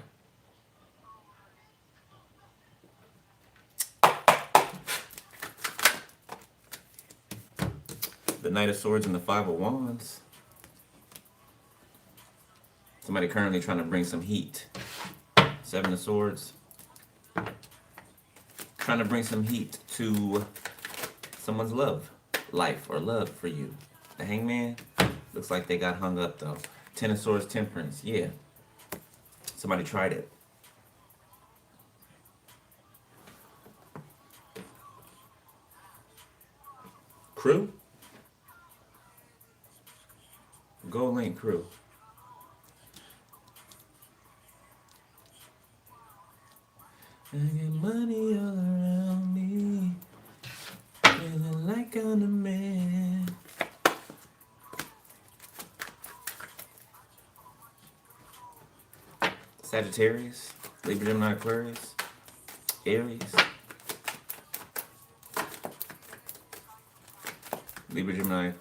The Knight of Swords and the Five of Wands. Somebody currently trying to bring some heat. Seven of Swords. Trying to bring some heat to someone's life or love for you. The Hangman. Looks like they got hung up though. Ten of Swords, Temperance. Yeah. Somebody tried it. Crew? Gold Link Crew. I get money all around me, feeling like I'm the man. Sagittarius, Libra, Gemini, Aquarius, Aries, Libra, Gemini.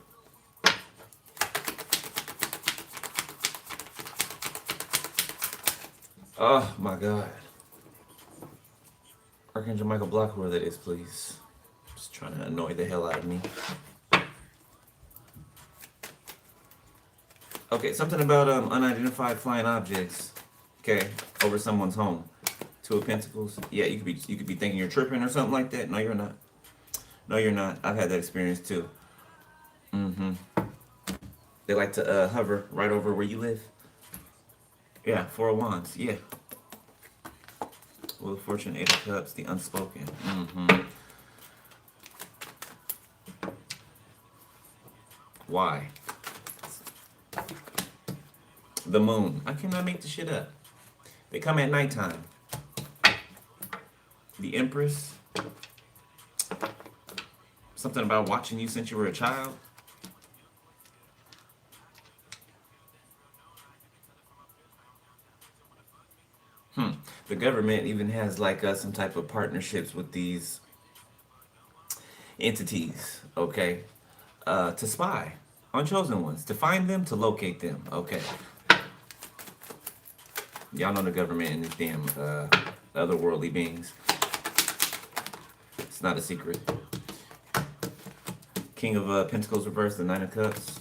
Oh my God. Archangel Michael, block whoever that is, please. Just trying to annoy the hell out of me. Okay, something about unidentified flying objects. Okay, over someone's home. Two of Pentacles. Yeah, you could be thinking you're tripping or something like that. No, you're not. No, you're not. I've had that experience too. They like to hover right over where you live. Yeah, Four of Wands. Yeah. Wheel of Fortune, Eight of Cups, the unspoken. Why? The moon. I cannot make this shit up. They come at nighttime. The Empress. Something about watching you since you were a child. The government even has like some type of partnerships with these entities, okay, to spy on chosen ones, to find them, to locate them, okay. Y'all know the government and these damn otherworldly beings. It's not a secret. King of Pentacles reversed, the Nine of Cups.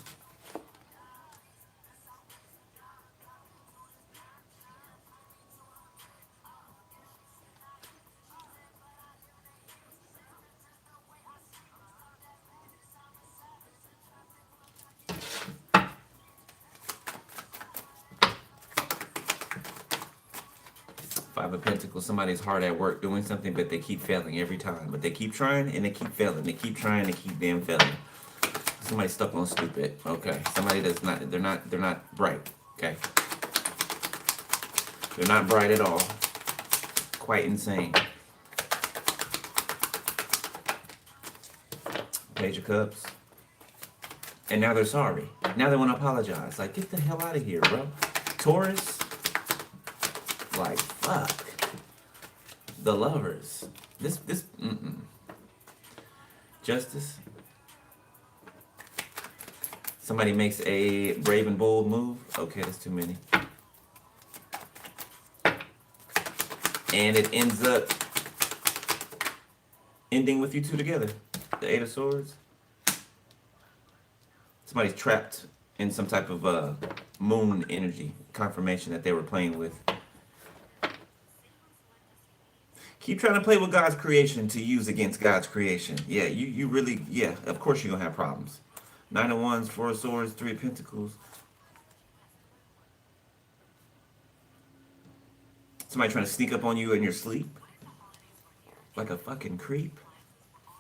Five of Pentacles. Somebody's hard at work doing something, but they keep failing every time. But they keep trying and they keep failing. They keep trying and they keep damn failing. Somebody stuck on stupid. Okay. Somebody that's not. They're not bright. Okay. They're not bright at all. Quite insane. Page of Cups. And now they're sorry. Now they want to apologize. Like, get the hell out of here, bro. Taurus. Like, fuck. The Lovers. Justice. Somebody makes a brave and bold move. Okay, that's too many. And it ends up ending with you two together. The Eight of Swords. Somebody's trapped in some type of moon energy. Confirmation that they were playing with. Keep trying to play with God's creation to use against God's creation. Yeah, you really, yeah, of course you're going to have problems. Nine of Wands, Four of Swords, Three of Pentacles. Somebody trying to sneak up on you in your sleep. Like a fucking creep.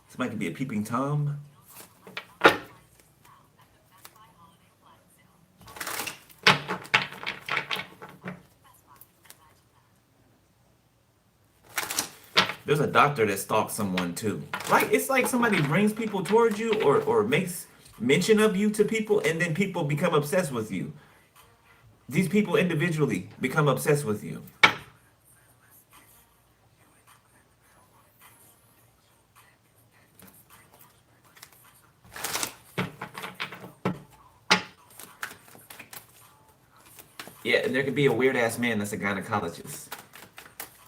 Somebody could be a peeping Tom. There's a doctor that stalks someone too. Like, it's like somebody brings people towards you or makes mention of you to people, and then people become obsessed with you. These people individually become obsessed with you. Yeah, and there could be a weird ass man that's a gynecologist.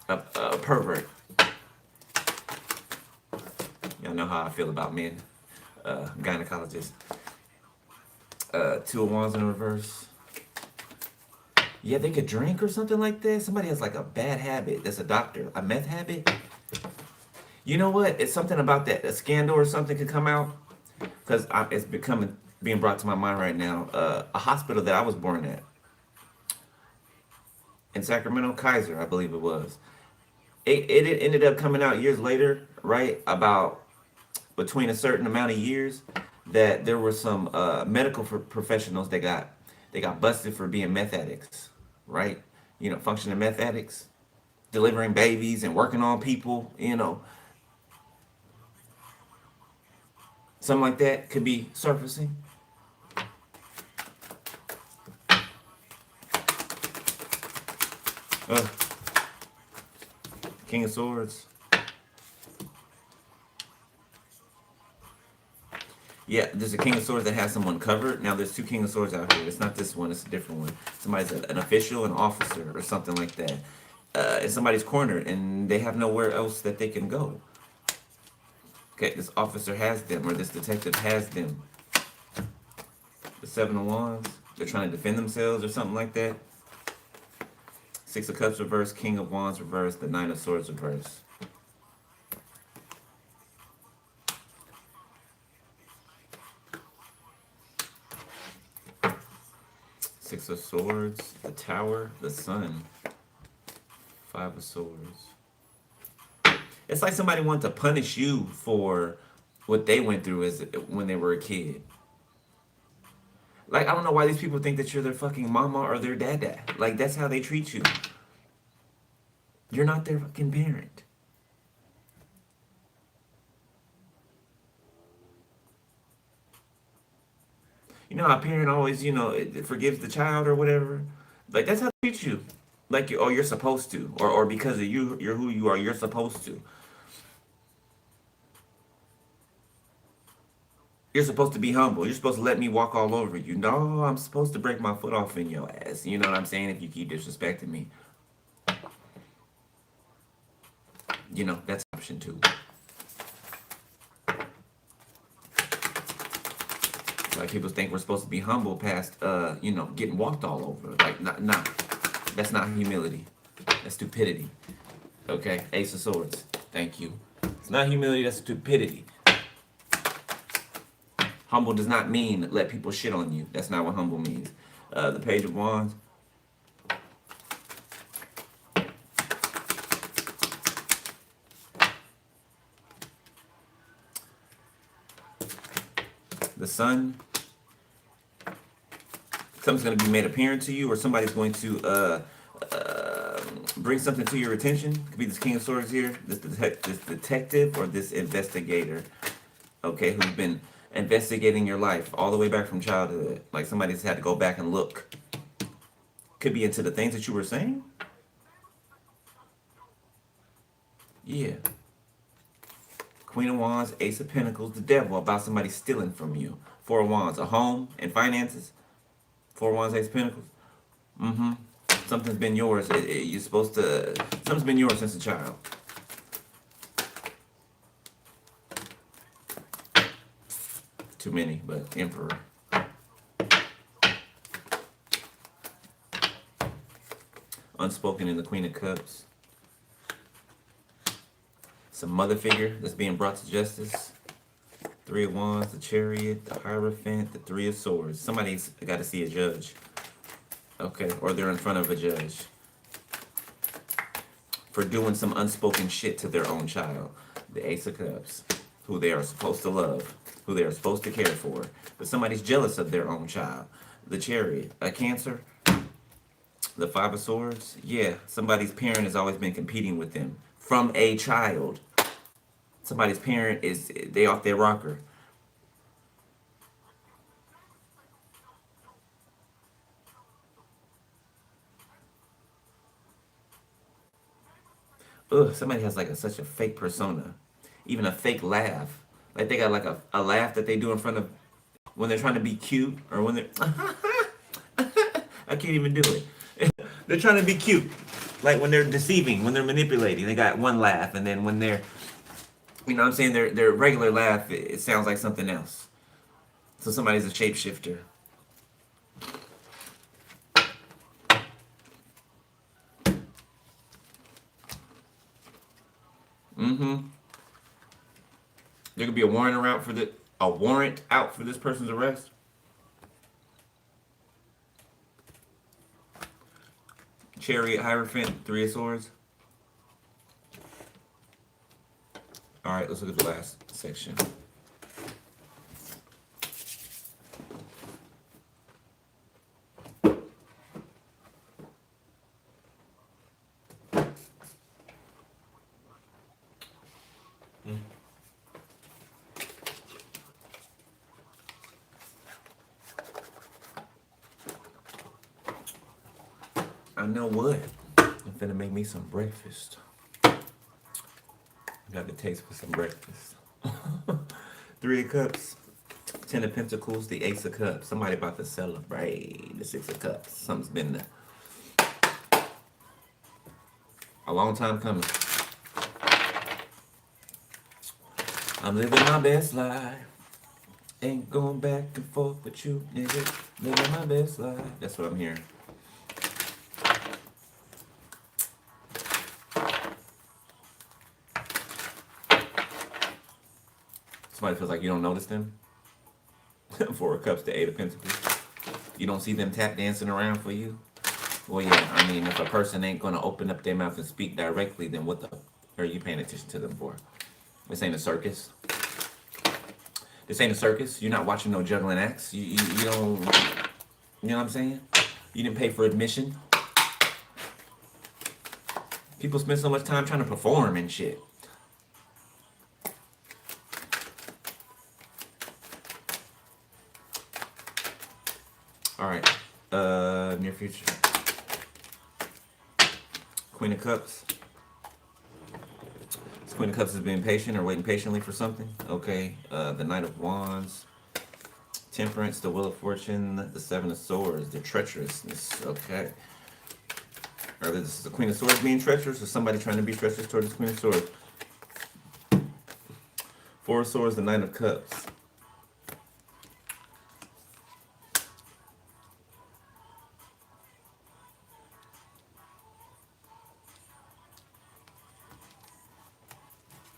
A pervert. Y'all know how I feel about men. Gynecologist. Two of Wands in reverse. Yeah, they could drink or something like that. Somebody has like a bad habit. That's a doctor. A meth habit. You know what? It's something about that. A scandal or something could come out. Because it's being brought to my mind right now. A hospital that I was born at. In Sacramento, Kaiser, I believe it was. It ended up coming out years later, right? About between a certain amount of years, that there were some medical professionals that got busted for being meth addicts, right? You know, functioning meth addicts, delivering babies and working on people, you know. Something like that could be surfacing. King of Swords. Yeah, there's a King of Swords that has someone covered. Now there's two King of Swords out here. It's not this one, it's a different one. Somebody's an official, an officer, or something like that. And somebody's cornered, and they have nowhere else that they can go. Okay, this officer has them, or this detective has them. The Seven of Wands. They're trying to defend themselves, or something like that. Six of Cups reverse, King of Wands reverse, the Nine of Swords reverse. Six of Swords, the Tower, the Sun. Five of Swords. It's like somebody wanted to punish you for what they went through as when they were a kid. Like, I don't know why these people think that you're their fucking mama or their dada. Like, that's how they treat you. You're not their fucking parent. You know how a parent always, you know, it forgives the child or whatever? Like, that's how they treat you. Like you, oh, you're supposed to, or because of you're who you are. You're supposed to. You're supposed to be humble. You're supposed to let me walk all over you. No, I'm supposed to break my foot off in your ass. You know what I'm saying? If you keep disrespecting me, you know that's an option too. Like people think we're supposed to be humble past, you know, getting walked all over. Like, nah, that's not humility. That's stupidity. Okay, Ace of Swords. Thank you. It's not humility. That's stupidity. Humble does not mean let people shit on you. That's not what humble means. The Page of Wands. The Sun. Something's going to be made apparent to you, or somebody's going to bring something to your attention. It could be this King of Swords here, this detective, or this investigator. Okay, who's been investigating your life all the way back from childhood. Like somebody's had to go back and look. Could be into the things that you were saying. Yeah. Queen of Wands, Ace of Pentacles, the Devil, about somebody stealing from you. Four of Wands, a home and finances. Four of Wands, Ace of Pentacles. Mm-hmm. Something's been yours. You're supposed to. Something's been yours since a child. Too many, but Emperor. Unspoken in the Queen of Cups. Some mother figure that's being brought to justice. Three of Wands, the Chariot, the Hierophant, the Three of Swords. Somebody's got to see a judge. Okay, or they're in front of a judge for doing some unspoken shit to their own child. The Ace of Cups, who they are supposed to love, who they are supposed to care for, but somebody's jealous of their own child. The Chariot, a Cancer. The Five of Swords, yeah, somebody's parent has always been competing with them from a child. Somebody's parent is, they off their rocker. Ugh, somebody has like such a fake persona. Even a fake laugh. Like they got like a laugh that they do in front of when they're trying to be cute, or when they're I can't even do it. They're trying to be cute. Like when they're deceiving, when they're manipulating, they got one laugh, and then when they're, you know what I'm saying, their regular laugh, it sounds like something else. So somebody's a shapeshifter. Mm-hmm. There could be a warrant out for this person's arrest. Chariot, Hierophant, Three of Swords. All right, let's look at the last section. I know what. I'm finna make me some breakfast. Got the taste for some breakfast. Three of Cups, Ten of Pentacles, the Ace of Cups. Somebody about to celebrate. The Six of Cups. Something's been a long time coming. I'm living my best life. Ain't going back and forth with you, nigga. Living my best life. That's what I'm hearing. Somebody feels like you don't notice them. Four of Cups, the Eight of Pentacles. You don't see them tap dancing around for you. Well, yeah, I mean, if a person ain't gonna open up their mouth and speak directly, then what the are you paying attention to them for? This ain't a circus. This ain't a circus. You're not watching no juggling acts. You don't, you know what I'm saying? You didn't pay for admission. People spend so much time trying to perform and shit. All right, near future. Queen of Cups. This Queen of Cups is being patient or waiting patiently for something. Okay. The Knight of Wands. Temperance, the Wheel of Fortune, the Seven of Swords, the treacherousness. Okay. Either this is the Queen of Swords being treacherous or somebody trying to be treacherous towards the Queen of Swords. Four of Swords, the Knight of Cups.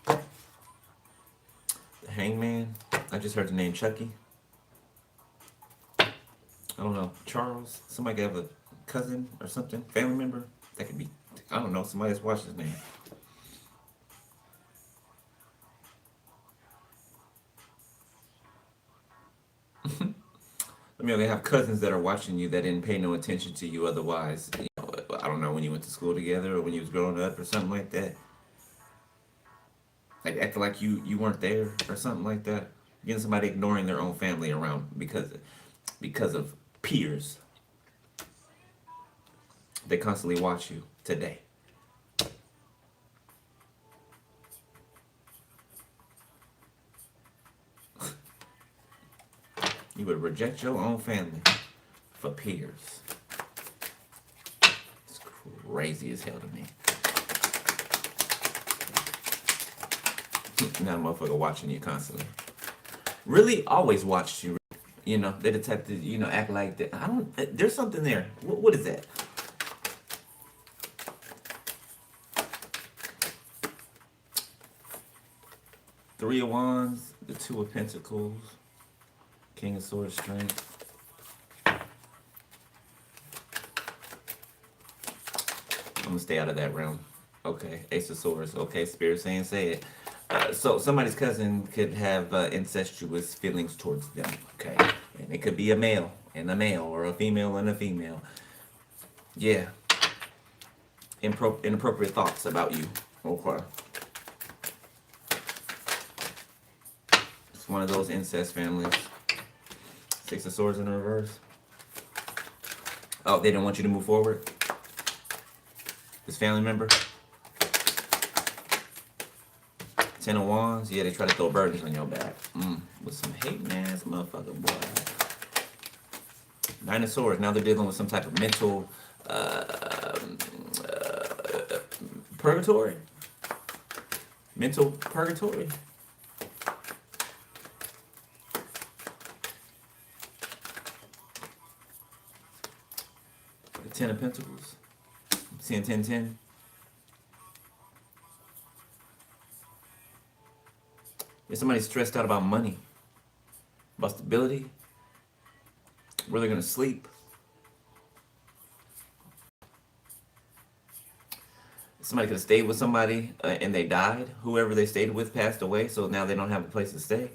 The Hangman. I just heard the name Chucky. I don't know. Charles. Somebody could have a cousin or something. Family member. That could be, I don't know. Somebody that's watched his name. I mean, they have cousins that are watching you that didn't pay no attention to you otherwise. You know, I don't know, when you went to school together or when you was growing up or something like that. Like acting like you weren't there or something like that. Getting somebody ignoring their own family around because of peers. They constantly watch you today. You would reject your own family for peers. It's crazy as hell to me. Now the motherfucker watching you constantly. Really always watched you. You know, they the type to, act like that. I don't, there's something there. What is that? Three of Wands, the Two of Pentacles, King of Swords, Strength. I'm gonna stay out of that realm. Okay, Ace of Swords. Okay, Spirit saying say it. So somebody's cousin could have incestuous feelings towards them. Okay, and it could be a male and a male, or a female and a female. Yeah, inappropriate thoughts about you. Okay, it's one of those incest families. Six of Swords in the reverse. Oh, they didn't want you to move forward. This family member. Ten of Wands. Yeah, they try to throw burdens on your back. With some hating ass motherfucker, boy. Nine of Swords. Now they're dealing with some type of mental purgatory. Mental purgatory. The Ten of Pentacles. Seeing 10-10. If somebody's stressed out about money, about stability, where they're gonna sleep. Somebody could have stayed with somebody and they died. Whoever they stayed with passed away, so now they don't have a place to stay.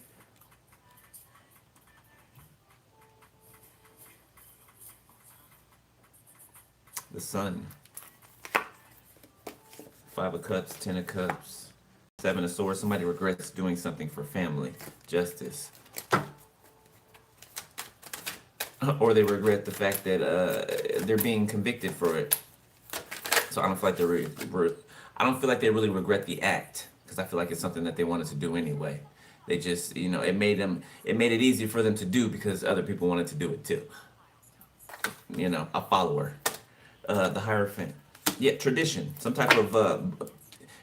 The Sun. Five of Cups, Ten of Cups. Seven of Swords. Somebody regrets doing something for family, justice. Or they regret the fact that they're being convicted for it. So I don't feel like I don't feel like they really regret the act, because I feel like it's something that they wanted to do anyway. They just, it made it easier for them to do because other people wanted to do it too. A follower. The Hierophant. Yeah, tradition. Some type of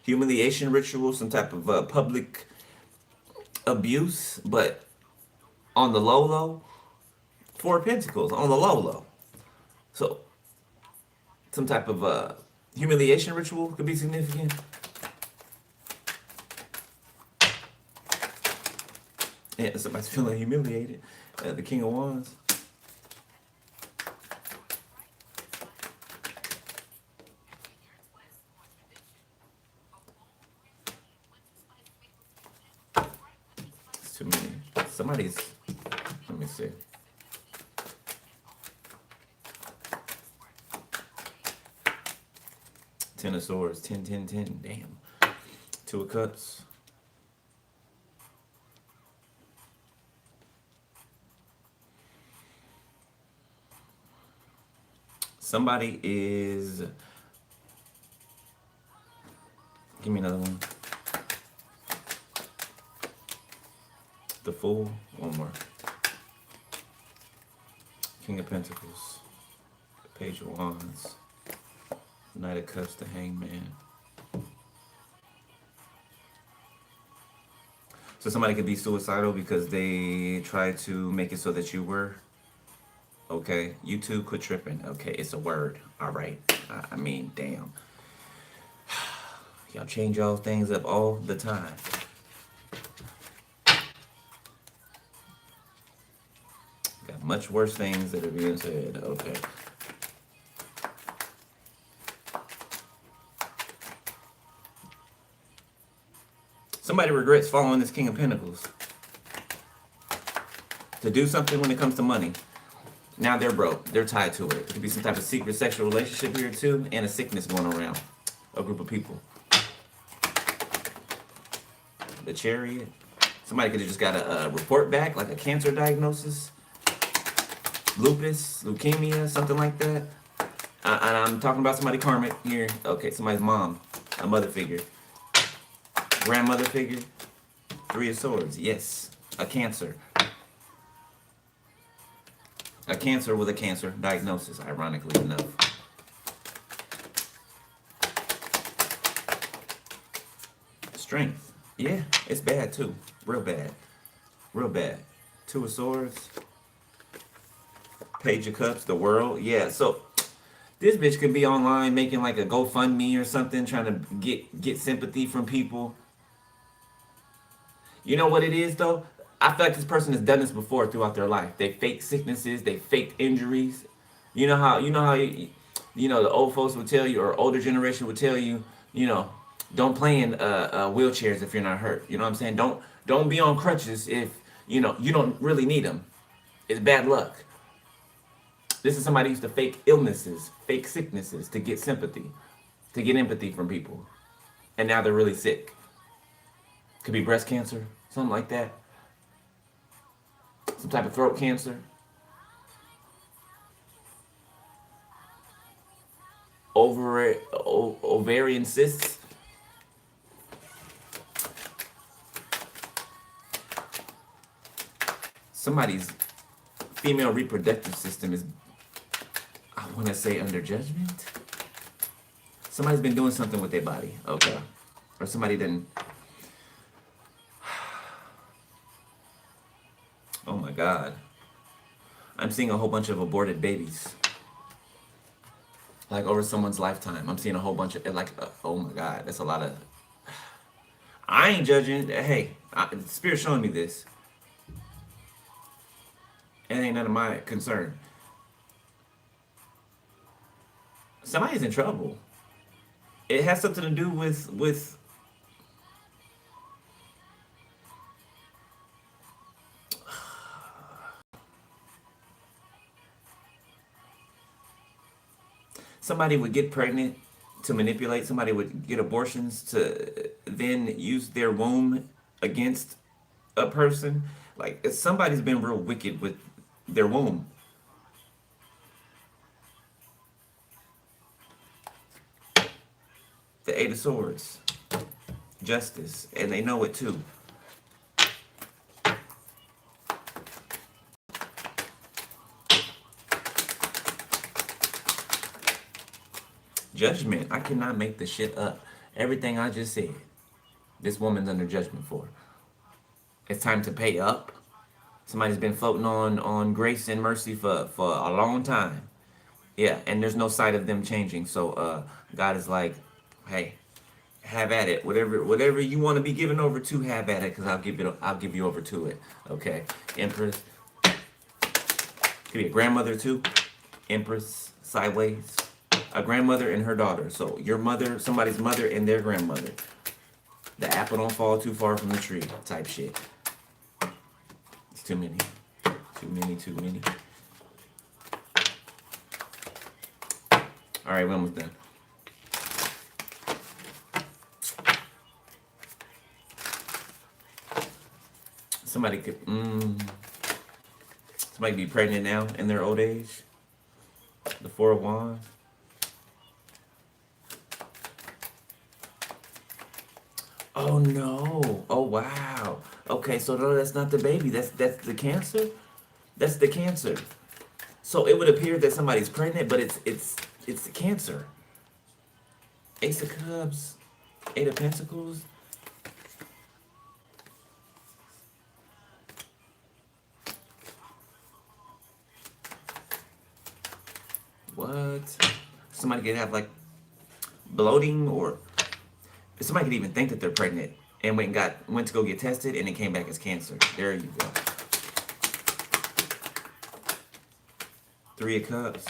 humiliation ritual, some type of public abuse, but on the low low. Four of Pentacles, on the low low. So, some type of humiliation ritual could be significant. Yeah, somebody's feeling humiliated. The King of Wands. It's too many. Somebody's, let me see. Ten of Swords, 10-10-10, damn. Two of Cups. Somebody is Give me another one. The Fool. One more. King of Pentacles. Page of Wands. Knight of Cups, the Hangman. So somebody could be suicidal because they tried to make it so that you were. Okay, you too, quit tripping. Okay, it's a word. All right. I mean, damn. Y'all change y'all things up all the time. Got much worse things that are being said. Okay. Somebody regrets following this King of Pentacles. To do something when it comes to money. Now they're broke. They're tied to it. It could be some type of secret sexual relationship here too, and a sickness going around. A group of people. The Chariot. Somebody could have just got a report back, like a cancer diagnosis. Lupus, leukemia, something like that. And I'm talking about somebody karmic here. Okay, somebody's mom. A mother figure. Grandmother figure. Three of Swords. Yes. A cancer. A cancer with a cancer diagnosis, ironically enough. Strength. Yeah, it's bad too. Real bad. Real bad. Two of Swords. Page of Cups, the World. Yeah, so this bitch could be online making like a GoFundMe or something, trying to get sympathy from people. You know what it is though? I feel like this person has done this before throughout their life. They fake sicknesses, they faked injuries. You know how the old folks would tell you, or older generation would tell you, don't play in wheelchairs if you're not hurt. You know what I'm saying? Don't be on crutches if you don't really need them. It's bad luck. This is somebody who used to fake illnesses, fake sicknesses to get sympathy, to get empathy from people, and now they're really sick. Could be breast cancer, something like that. Some type of throat cancer. Ovarian cysts. Somebody's female reproductive system is, I want to say, under judgment. Somebody's been doing something with their body, okay? Or somebody didn't. Oh my God. I'm seeing a whole bunch of aborted babies. Like over someone's lifetime. I'm seeing a whole bunch of, oh my God, that's a lot of. I ain't judging. Hey, the Spirit's showing me this. It ain't none of my concern. Somebody's in trouble. It has something to do with somebody would get pregnant to manipulate. Somebody would get abortions to then use their womb against a person. Like, somebody's been real wicked with their womb. The Eight of Swords. Justice. And they know it too. Judgment. I cannot make this shit up. Everything I just said, this woman's under judgment for. It's time to pay up. Somebody's been floating on grace and mercy for a long time. Yeah, and there's no sight of them changing. So God is like, hey, have at it. Whatever you want to be given over to, have at it, because I'll give you over to it. Okay. Empress. Could be a grandmother too. Empress sideways. A grandmother and her daughter. So your mother, somebody's mother and their grandmother. The apple don't fall too far from the tree type shit. It's too many. Too many. Alright, we're almost done. Somebody could somebody be pregnant now in their old age. The Four of Wands. Oh no. Oh wow. Okay, so no, that's not the baby. That's the cancer. That's the cancer. So it would appear that somebody's pregnant, but it's the cancer. Ace of Cups, Eight of Pentacles. What? Somebody could have like bloating, or somebody could even think that they're pregnant and went to go get tested and it came back as cancer. There you go. Three of Cups.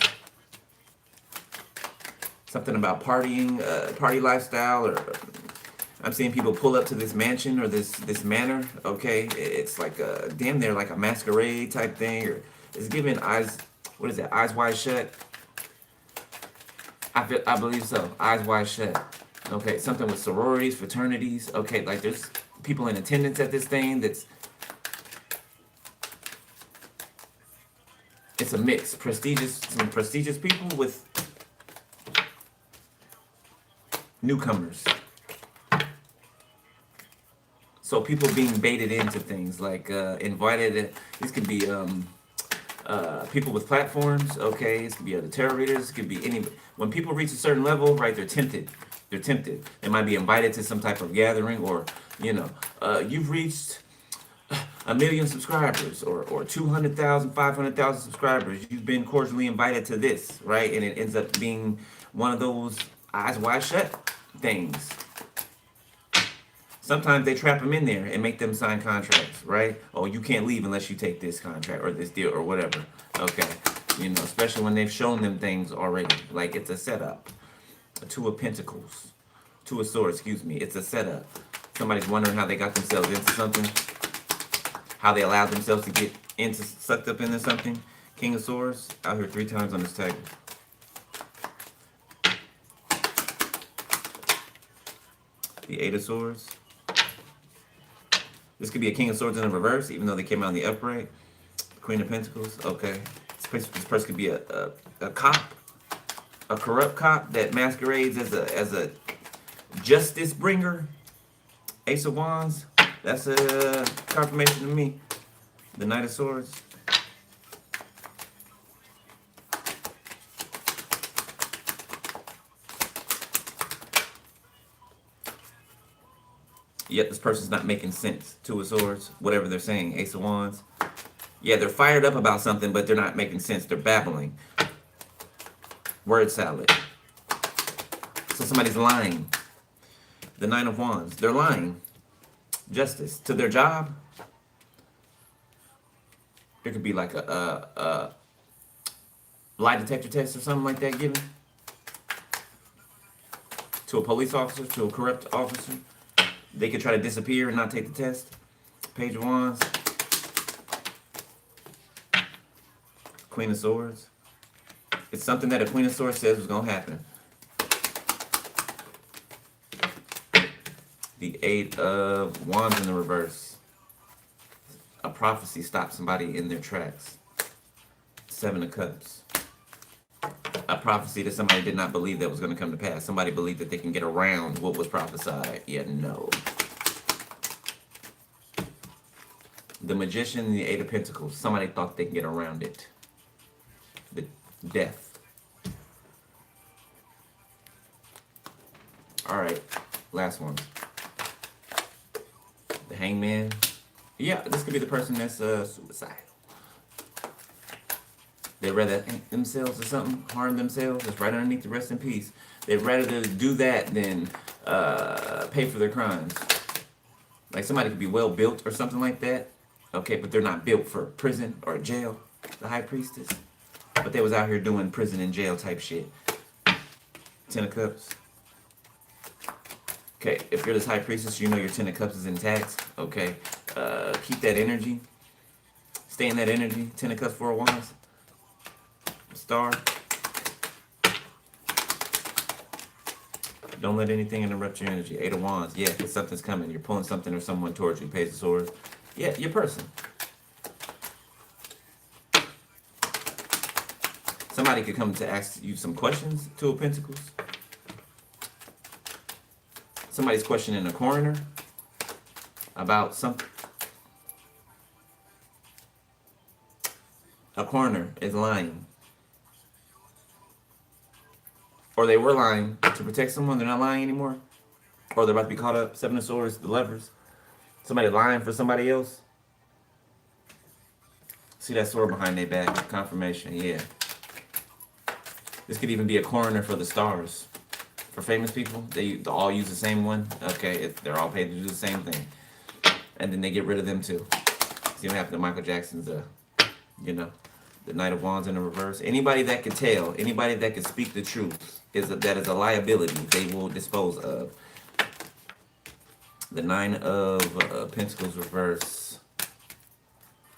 Something about partying, party lifestyle, or I'm seeing people pull up to this mansion or this manor. Okay, it's like a damn near like a masquerade type thing, or it's giving eyes. What is that? Eyes wide shut. I believe so. Eyes wide shut. Okay, something with sororities, fraternities. Okay, like there's people in attendance at this thing. It's a mix. Some prestigious people with newcomers. So people being baited into things like invited. This could be people with platforms. Okay, this could be other tarot readers. It could be any. When people reach a certain level, right, they're tempted. They're tempted. They might be invited to some type of gathering, or you've reached 1 million subscribers, or 200,000, 500,000 subscribers. You've been cordially invited to this, right, and it ends up being one of those eyes wide shut things. Sometimes they trap them in there and make them sign contracts, right? Oh, you can't leave unless you take this contract or this deal or whatever. Okay. Especially when they've shown them things already. Like it's a setup. A Two of Pentacles. Two of Swords, excuse me. It's a setup. Somebody's wondering how they got themselves into something. How they allowed themselves to get sucked up into something. King of Swords. Out here 3 times on this table. The Eight of Swords. This could be a King of Swords in the reverse, even though they came out in the upright. Queen of Pentacles. Okay. This person could be a cop, a corrupt cop that masquerades as a justice bringer. Ace of Wands. That's a confirmation to me. The Knight of Swords. Yet this person's not making sense. Two of Swords, whatever they're saying. Ace of Wands. Yeah, they're fired up about something, but they're not making sense. They're babbling. Word salad. So somebody's lying. The Nine of Wands. They're lying. Justice. To their job. There could be like a lie detector test or something like that given. To a police officer, to a corrupt officer. They could try to disappear and not take the test. Page of Wands. Queen of Swords. It's something that a Queen of Swords says was going to happen. The Eight of Wands in the reverse. A prophecy stopped somebody in their tracks. Seven of Cups. A prophecy that somebody did not believe that was going to come to pass. Somebody believed that they can get around what was prophesied. Yeah, no. The Magician and the Eight of Pentacles. Somebody thought they can get around it. The Death. Alright, last one. The Hangman. Yeah, this could be the person that's suicidal. They'd rather hang themselves or something, harm themselves. It's right underneath the rest in peace. They'd rather do that than pay for their crimes. Like somebody could be well built or something like that. Okay, but they're not built for prison or jail. The High Priestess. But they was out here doing prison and jail type shit. Ten of Cups. Okay, if you're this High Priestess, you know your Ten of Cups is intact. Okay, keep that energy. Stay in that energy. Ten of Cups, Four of Wands. Star. Don't let anything interrupt your energy. Eight of Wands. Yeah, because something's coming. You're pulling something or someone towards you. Page of Swords. Yeah, your person. Somebody could come to ask you some questions. Two of Pentacles. Somebody's questioning a coroner about something. A coroner is lying. Or they were lying to protect someone. They're not lying anymore. Or they're about to be caught up. Seven of Swords, the Lovers. Somebody lying for somebody else. See that sword behind their back. Confirmation, yeah. This could even be a coroner for the stars. For famous people, they all use the same one. Okay, they're all paid to do the same thing. And then they get rid of them too. See what happened to Michael Jackson's, you know, the Knight of Wands in the reverse. Anybody that can tell, anybody that can speak the truth, that is a liability they will dispose of. The Nine of Pentacles reverse.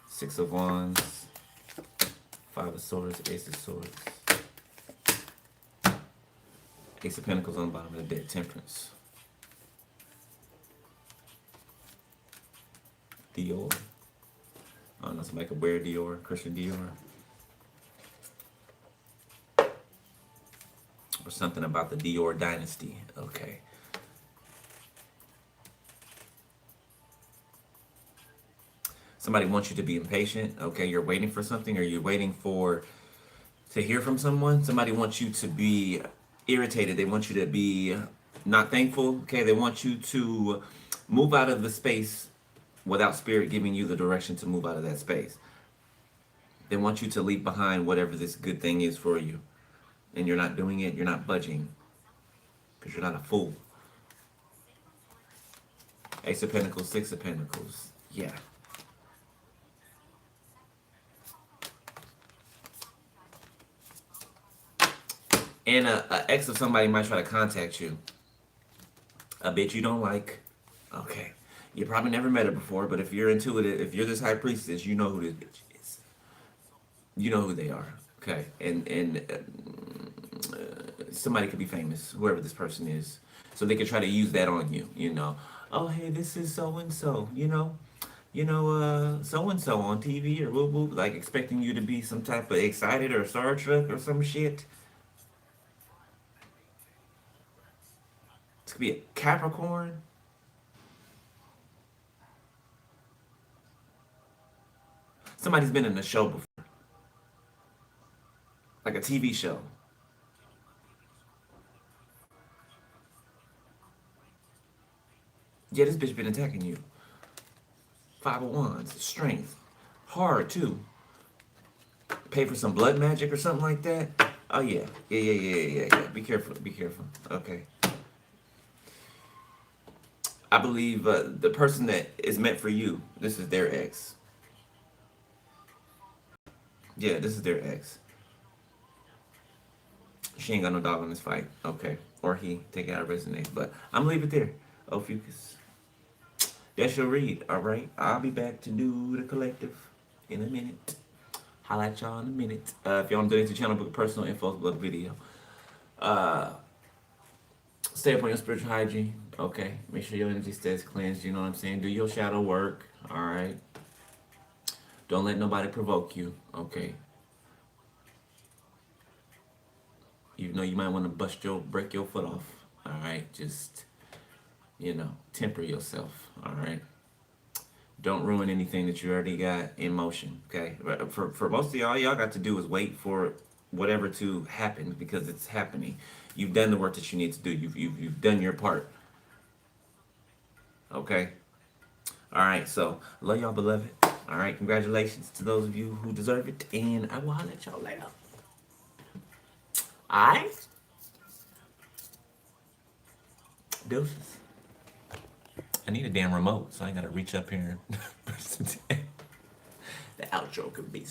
Six of Wands. Five of Swords, Ace of Swords. Ace of Pentacles on the bottom of the deck, Temperance. Dior. I don't know, somebody could wear Dior, Christian Dior. Or something about the Dior dynasty. Okay. Somebody wants you to be impatient. Okay, you're waiting for something, or you're waiting to hear from someone. Somebody wants you to be irritated. They want you to be not thankful. Okay, they want you to move out of the space without spirit giving you the direction to move out of that space. They want you to leave behind whatever this good thing is for you. And you're not doing it, you're not budging. Because you're not a fool. Ace of Pentacles, Six of Pentacles. Yeah. And an ex of somebody might try to contact you. A bitch you don't like. Okay. You probably never met her before, but if you're intuitive, if you're this high priestess, you know who this bitch is. You know who they are. Okay. And somebody could be famous, whoever this person is. So they could try to use that on you, you know. Oh, hey, this is so-and-so, so-and-so on TV or whoop whoop, like expecting you to be some type of excited or Star Trek or some shit. This could be a Capricorn. Somebody's been in a show before. Like a TV show. Yeah, this bitch been attacking you. Five of Wands. Strength. Hard, too. Pay for some blood magic or something like that? Oh, yeah. Yeah. Be careful. Be careful. Okay. I believe the person that is meant for you, this is their ex. Yeah, this is their ex. She ain't got no dog in this fight. Okay. Or he. Take it out of resonate. But I'm gonna leave it there. Ophiuchus. That's your read. Alright. I'll be back to do the collective in a minute. Holla at y'all in a minute. If y'all want to donate to the channel, book a personal info, book video. Stay up on your spiritual hygiene. Okay. Make sure your energy stays cleansed. You know what I'm saying? Do your shadow work. Alright. Don't let nobody provoke you. Okay. You know you might want to break your foot off. Alright. Just, temper yourself. Alright. Don't ruin anything that you already got in motion. Okay. For most of y'all got to do is wait for whatever to happen because it's happening. You've done the work that you need to do. You've done your part. Okay. Alright, so love y'all, beloved. Alright, congratulations to those of you who deserve it. And I will holler at y'all later. Alright? Deuces. I need a damn remote, so I gotta reach up here and the outro could be